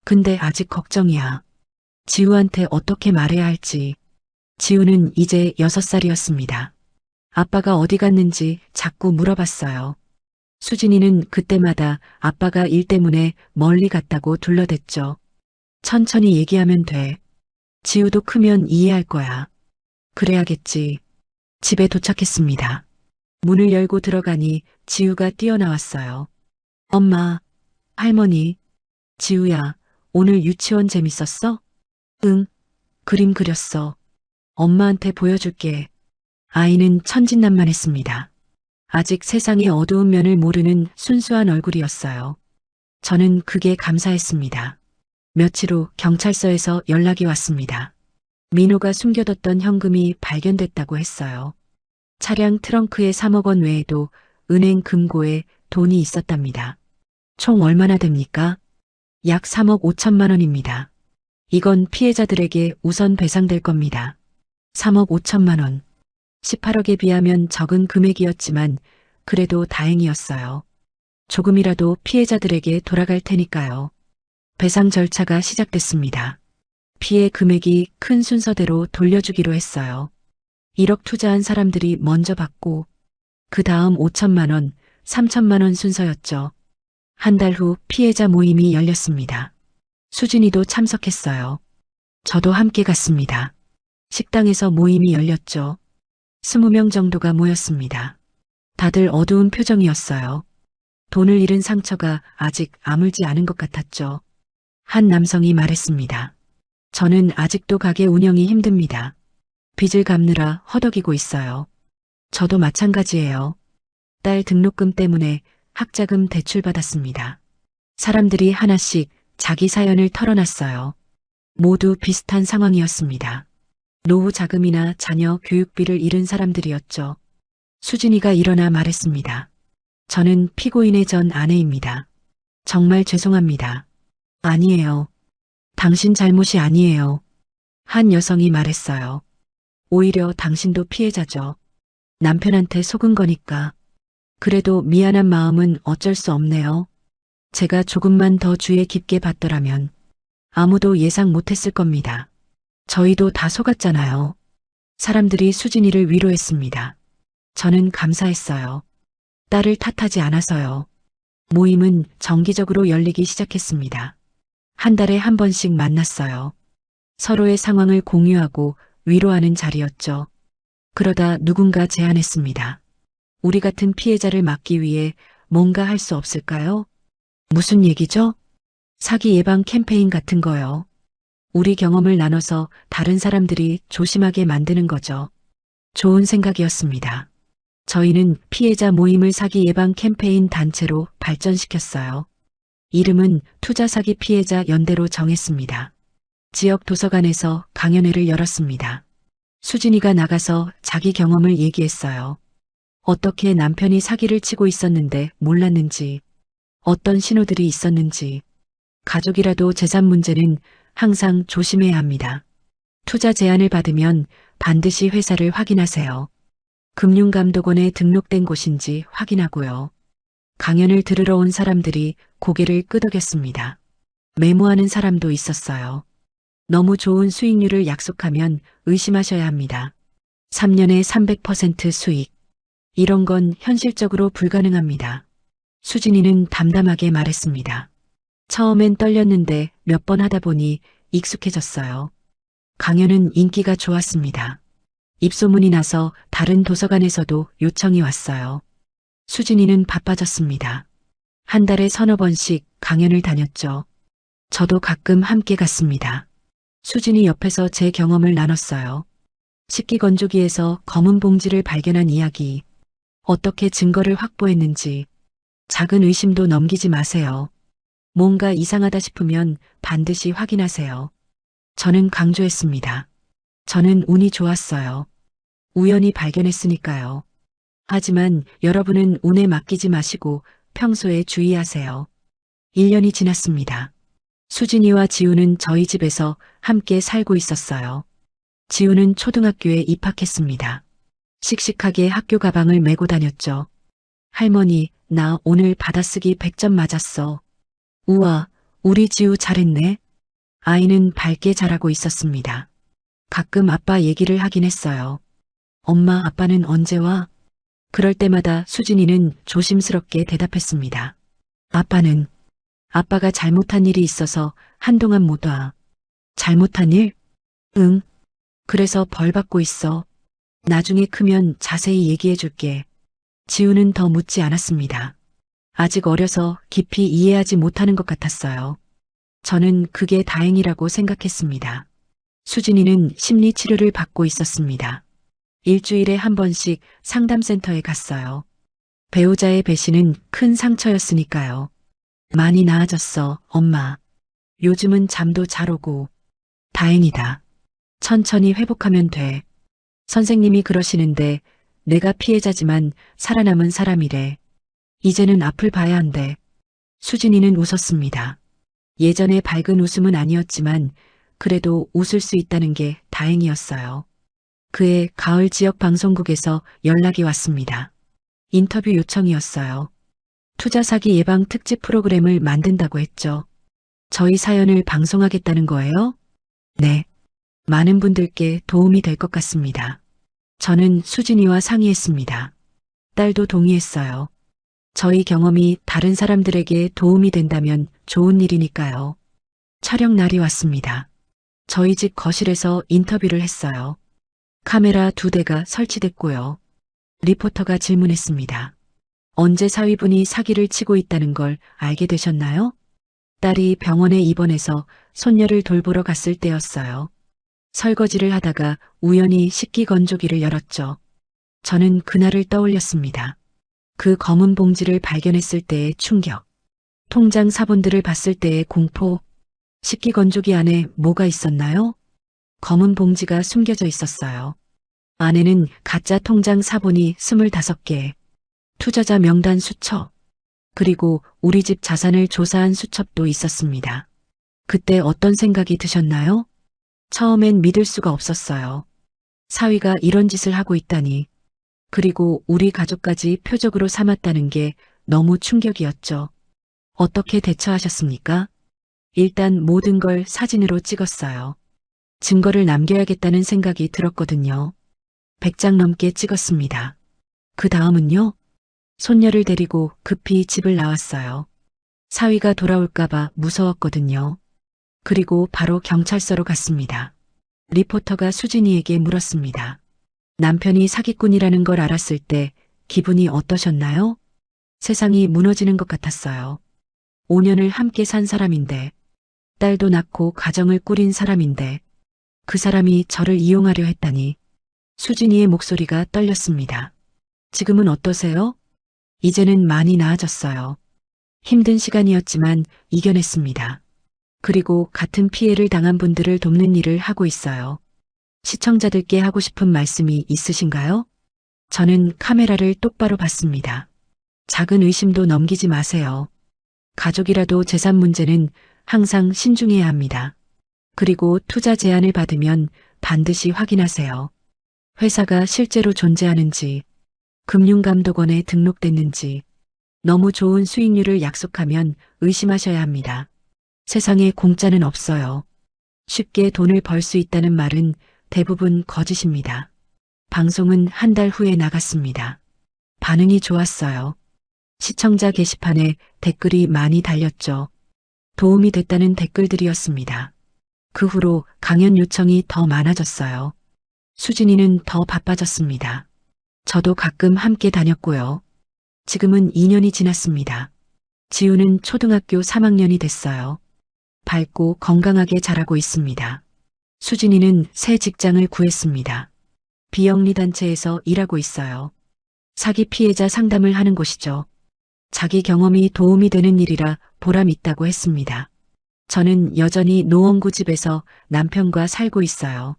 근데 아직 걱정이야. 지우한테 어떻게 말해야 할지. 지우는 이제 6살이었습니다. 아빠가 어디 갔는지 자꾸 물어봤어요. 수진이는 그때마다 아빠가 일 때문에 멀리 갔다고 둘러댔죠. 천천히 얘기하면 돼. 지우도 크면 이해할 거야. 그래야겠지. 집에 도착했습니다. 문을 열고 들어가니 지우가 뛰어나왔어요. 엄마, 할머니, 지우야, 오늘 유치원 재밌었어? 응, 그림 그렸어. 엄마한테 보여줄게. 아이는 천진난만했습니다. 아직 세상의 어두운 면을 모르는 순수한 얼굴이었어요. 저는 그게 감사했습니다. 며칠 후 경찰서에서 연락이 왔습니다. 민호가 숨겨뒀던 현금이 발견됐다고 했어요. 차량 트렁크에 3억 원 외에도 은행 금고에 돈이 있었답니다. 총 얼마나 됩니까? 약 3억 5천만 원입니다. 이건 피해자들에게 우선 배상될 겁니다. 3억 5천만 원. 18억에 비하면 적은 금액이었지만 그래도 다행이었어요. 조금이라도 피해자들에게 돌아갈 테니까요. 배상 절차가 시작됐습니다. 피해 금액이 큰 순서대로 돌려주기로 했어요. 1억 투자한 사람들이 먼저 받고 그 다음 5천만 원, 3천만 원 순서였죠. 한 달 후 피해자 모임이 열렸습니다. 수진이도 참석했어요. 저도 함께 갔습니다. 식당에서 모임이 열렸죠. 20명 정도가 모였습니다. 다들 어두운 표정이었어요. 돈을 잃은 상처가 아직 아물지 않은 것 같았죠. 한 남성이 말했습니다. 저는 아직도 가게 운영이 힘듭니다. 빚을 갚느라 허덕이고 있어요. 저도 마찬가지예요. 딸 등록금 때문에 학자금 대출받았습니다. 사람들이 하나씩 자기 사연을 털어놨어요. 모두 비슷한 상황이었습니다. 노후 자금이나 자녀 교육비를 잃은 사람들이었죠. 수진이가 일어나 말했습니다. 저는 피고인의 전 아내입니다. 정말 죄송합니다. 아니에요. 당신 잘못이 아니에요. 한 여성이 말했어요. 오히려 당신도 피해자죠. 남편한테 속은 거니까. 그래도 미안한 마음은 어쩔 수 없네요. 제가 조금만 더 주의 깊게 봤더라면 아무도 예상 못했을 겁니다. 저희도 다 속았잖아요. 사람들이 수진이를 위로했습니다. 저는 감사했어요. 딸을 탓하지 않아서요. 모임은 정기적으로 열리기 시작했습니다. 한 달에 한 번씩 만났어요. 서로의 상황을 공유하고 위로하는 자리였죠. 그러다 누군가 제안했습니다. 우리 같은 피해자를 막기 위해 뭔가 할 수 없을까요? 무슨 얘기죠? 사기 예방 캠페인 같은 거요. 우리 경험을 나눠서 다른 사람들이 조심하게 만드는 거죠. 좋은 생각이었습니다. 저희는 피해자 모임을 사기 예방 캠페인 단체로 발전시켰어요. 이름은 투자사기 피해자 연대로 정했습니다. 지역 도서관에서 강연회를 열었습니다. 수진이가 나가서 자기 경험을 얘기했어요. 어떻게 남편이 사기를 치고 있었는데 몰랐는지, 어떤 신호들이 있었는지, 가족이라도 재산 문제는 항상 조심해야 합니다. 투자 제안을 받으면 반드시 회사를 확인하세요. 금융감독원에 등록된 곳인지 확인하고요. 강연을 들으러 온 사람들이 고개를 끄덕였습니다. 메모하는 사람도 있었어요. 너무 좋은 수익률을 약속하면 의심하셔야 합니다. 3년에 300% 수익. 이런 건 현실적으로 불가능합니다. 수진이는 담담하게 말했습니다. 처음엔 떨렸는데 몇 번 하다 보니 익숙해졌어요. 강연은 인기가 좋았습니다. 입소문이 나서 다른 도서관에서도 요청이 왔어요. 수진이는 바빠졌습니다. 한 달에 서너 번씩 강연을 다녔죠. 저도 가끔 함께 갔습니다. 수진이 옆에서 제 경험을 나눴어요. 식기건조기에서 검은 봉지를 발견한 이야기, 어떻게 증거를 확보했는지, 작은 의심도 넘기지 마세요. 뭔가 이상하다 싶으면 반드시 확인하세요. 저는 강조했습니다. 저는 운이 좋았어요. 우연히 발견했으니까요. 하지만 여러분은 운에 맡기지 마시고 평소에 주의하세요. 1년이 지났습니다. 수진이와 지우는 저희 집에서 함께 살고 있었어요. 지우는 초등학교에 입학했습니다. 씩씩하게 학교 가방을 메고 다녔죠. 할머니, 나 오늘 받아쓰기 100점 맞았어. 우와, 우리 지우 잘했네. 아이는 밝게 자라고 있었습니다. 가끔 아빠 얘기를 하긴 했어요. 엄마, 아빠는 언제 와? 그럴 때마다 수진이는 조심스럽게 대답했습니다. 아빠는, 아빠가 잘못한 일이 있어서 한동안 못 와. 잘못한 일? 응. 그래서 벌 받고 있어. 나중에 크면 자세히 얘기해 줄게. 지우는 더 묻지 않았습니다. 아직 어려서 깊이 이해하지 못하는 것 같았어요. 저는 그게 다행이라고 생각했습니다. 수진이는 심리 치료를 받고 있었습니다. 일주일에 한 번씩 상담센터에 갔어요. 배우자의 배신은 큰 상처였으니까요. 많이 나아졌어, 엄마. 요즘은 잠도 잘 오고. 다행이다. 천천히 회복하면 돼. 선생님이 그러시는데 내가 피해자지만 살아남은 사람이래. 이제는 앞을 봐야 한대. 수진이는 웃었습니다. 예전의 밝은 웃음은 아니었지만 그래도 웃을 수 있다는 게 다행이었어요. 그해 가을 지역 방송국에서 연락이 왔습니다. 인터뷰 요청이었어요. 투자 사기 예방 특집 프로그램을 만든다고 했죠. 저희 사연을 방송하겠다는 거예요? 네. 많은 분들께 도움이 될 것 같습니다. 저는 수진이와 상의했습니다. 딸도 동의했어요. 저희 경험이 다른 사람들에게 도움이 된다면 좋은 일이니까요. 촬영 날이 왔습니다. 저희 집 거실에서 인터뷰를 했어요. 카메라 2대가 설치됐고요. 리포터가 질문했습니다. 언제 사위분이 사기를 치고 있다는 걸 알게 되셨나요? 딸이 병원에 입원해서 손녀를 돌보러 갔을 때였어요. 설거지를 하다가 우연히 식기건조기를 열었죠. 저는 그날을 떠올렸습니다. 그 검은 봉지를 발견했을 때의 충격, 통장 사본들을 봤을 때의 공포, 식기건조기 안에 뭐가 있었나요? 검은 봉지가 숨겨져 있었어요. 안에는 가짜 통장 사본이 25개, 투자자 명단 수첩, 그리고 우리 집 자산을 조사한 수첩도 있었습니다. 그때 어떤 생각이 드셨나요? 처음엔 믿을 수가 없었어요. 사위가 이런 짓을 하고 있다니. 그리고 우리 가족까지 표적으로 삼았다는 게 너무 충격이었죠. 어떻게 대처하셨습니까? 일단 모든 걸 사진으로 찍었어요. 증거를 남겨야겠다는 생각이 들었거든요. 100장 넘게 찍었습니다. 그 다음은요? 손녀를 데리고 급히 집을 나왔어요. 사위가 돌아올까봐 무서웠거든요. 그리고 바로 경찰서로 갔습니다. 리포터가 수진이에게 물었습니다. 남편이 사기꾼이라는 걸 알았을 때 기분이 어떠셨나요? 세상이 무너지는 것 같았어요. 5년을 함께 산 사람인데, 딸도 낳고 가정을 꾸린 사람인데, 그 사람이 저를 이용하려 했다니. 수진이의 목소리가 떨렸습니다. 지금은 어떠세요? 이제는 많이 나아졌어요. 힘든 시간이었지만 이겨냈습니다. 그리고 같은 피해를 당한 분들을 돕는 일을 하고 있어요. 시청자들께 하고 싶은 말씀이 있으신가요? 저는 카메라를 똑바로 봤습니다. 작은 의심도 넘기지 마세요. 가족이라도 재산 문제는 항상 신중해야 합니다. 그리고 투자 제안을 받으면 반드시 확인하세요. 회사가 실제로 존재하는지, 금융감독원에 등록됐는지, 너무 좋은 수익률을 약속하면 의심하셔야 합니다. 세상에 공짜는 없어요. 쉽게 돈을 벌 수 있다는 말은 대부분 거짓입니다. 방송은 한 달 후에 나갔습니다. 반응이 좋았어요. 시청자 게시판에 댓글이 많이 달렸죠. 도움이 됐다는 댓글들이었습니다. 그 후로 강연 요청이 더 많아졌어요. 수진이는 더 바빠졌습니다. 저도 가끔 함께 다녔고요. 지금은 2년이 지났습니다. 지우는 초등학교 3학년이 됐어요. 밝고 건강하게 자라고 있습니다. 수진이는 새 직장을 구했습니다. 비영리 단체에서 일하고 있어요. 사기 피해자 상담을 하는 곳이죠. 자기 경험이 도움이 되는 일이라 보람 있다고 했습니다. 저는 여전히 노원구 집에서 남편과 살고 있어요.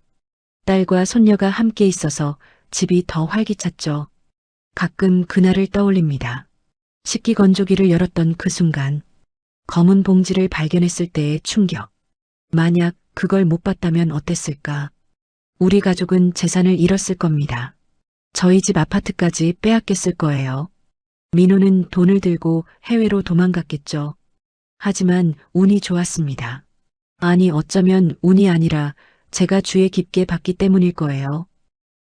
딸과 손녀가 함께 있어서 집이 더 활기찼죠. 가끔 그날을 떠올립니다. 식기건조기를 열었던 그 순간, 검은 봉지를 발견했을 때의 충격. 만약 그걸 못 봤다면 어땠을까? 우리 가족은 재산을 잃었을 겁니다. 저희 집 아파트까지 빼앗겼을 거예요. 민호는 돈을 들고 해외로 도망갔겠죠. 하지만 운이 좋았습니다. 아니, 어쩌면 운이 아니라 제가 주에 깊게 봤기 때문일 거예요.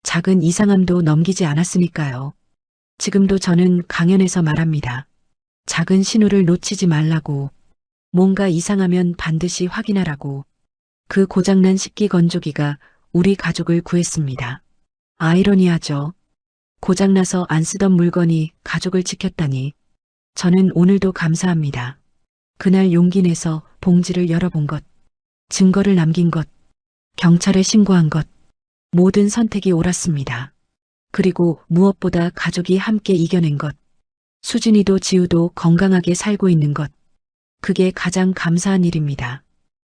작은 이상함도 넘기지 않았으니까요. 지금도 저는 강연에서 말합니다. 작은 신호를 놓치지 말라고. 뭔가 이상하면 반드시 확인하라고. 그 고장난 식기 건조기가 우리 가족을 구했습니다. 아이러니하죠. 고장나서 안 쓰던 물건이 가족을 지켰다니. 저는 오늘도 감사합니다. 그날 용기 내서 봉지를 열어본 것, 증거를 남긴 것, 경찰에 신고한 것, 모든 선택이 옳았습니다. 그리고 무엇보다 가족이 함께 이겨낸 것, 수진이도 지우도 건강하게 살고 있는 것, 그게 가장 감사한 일입니다.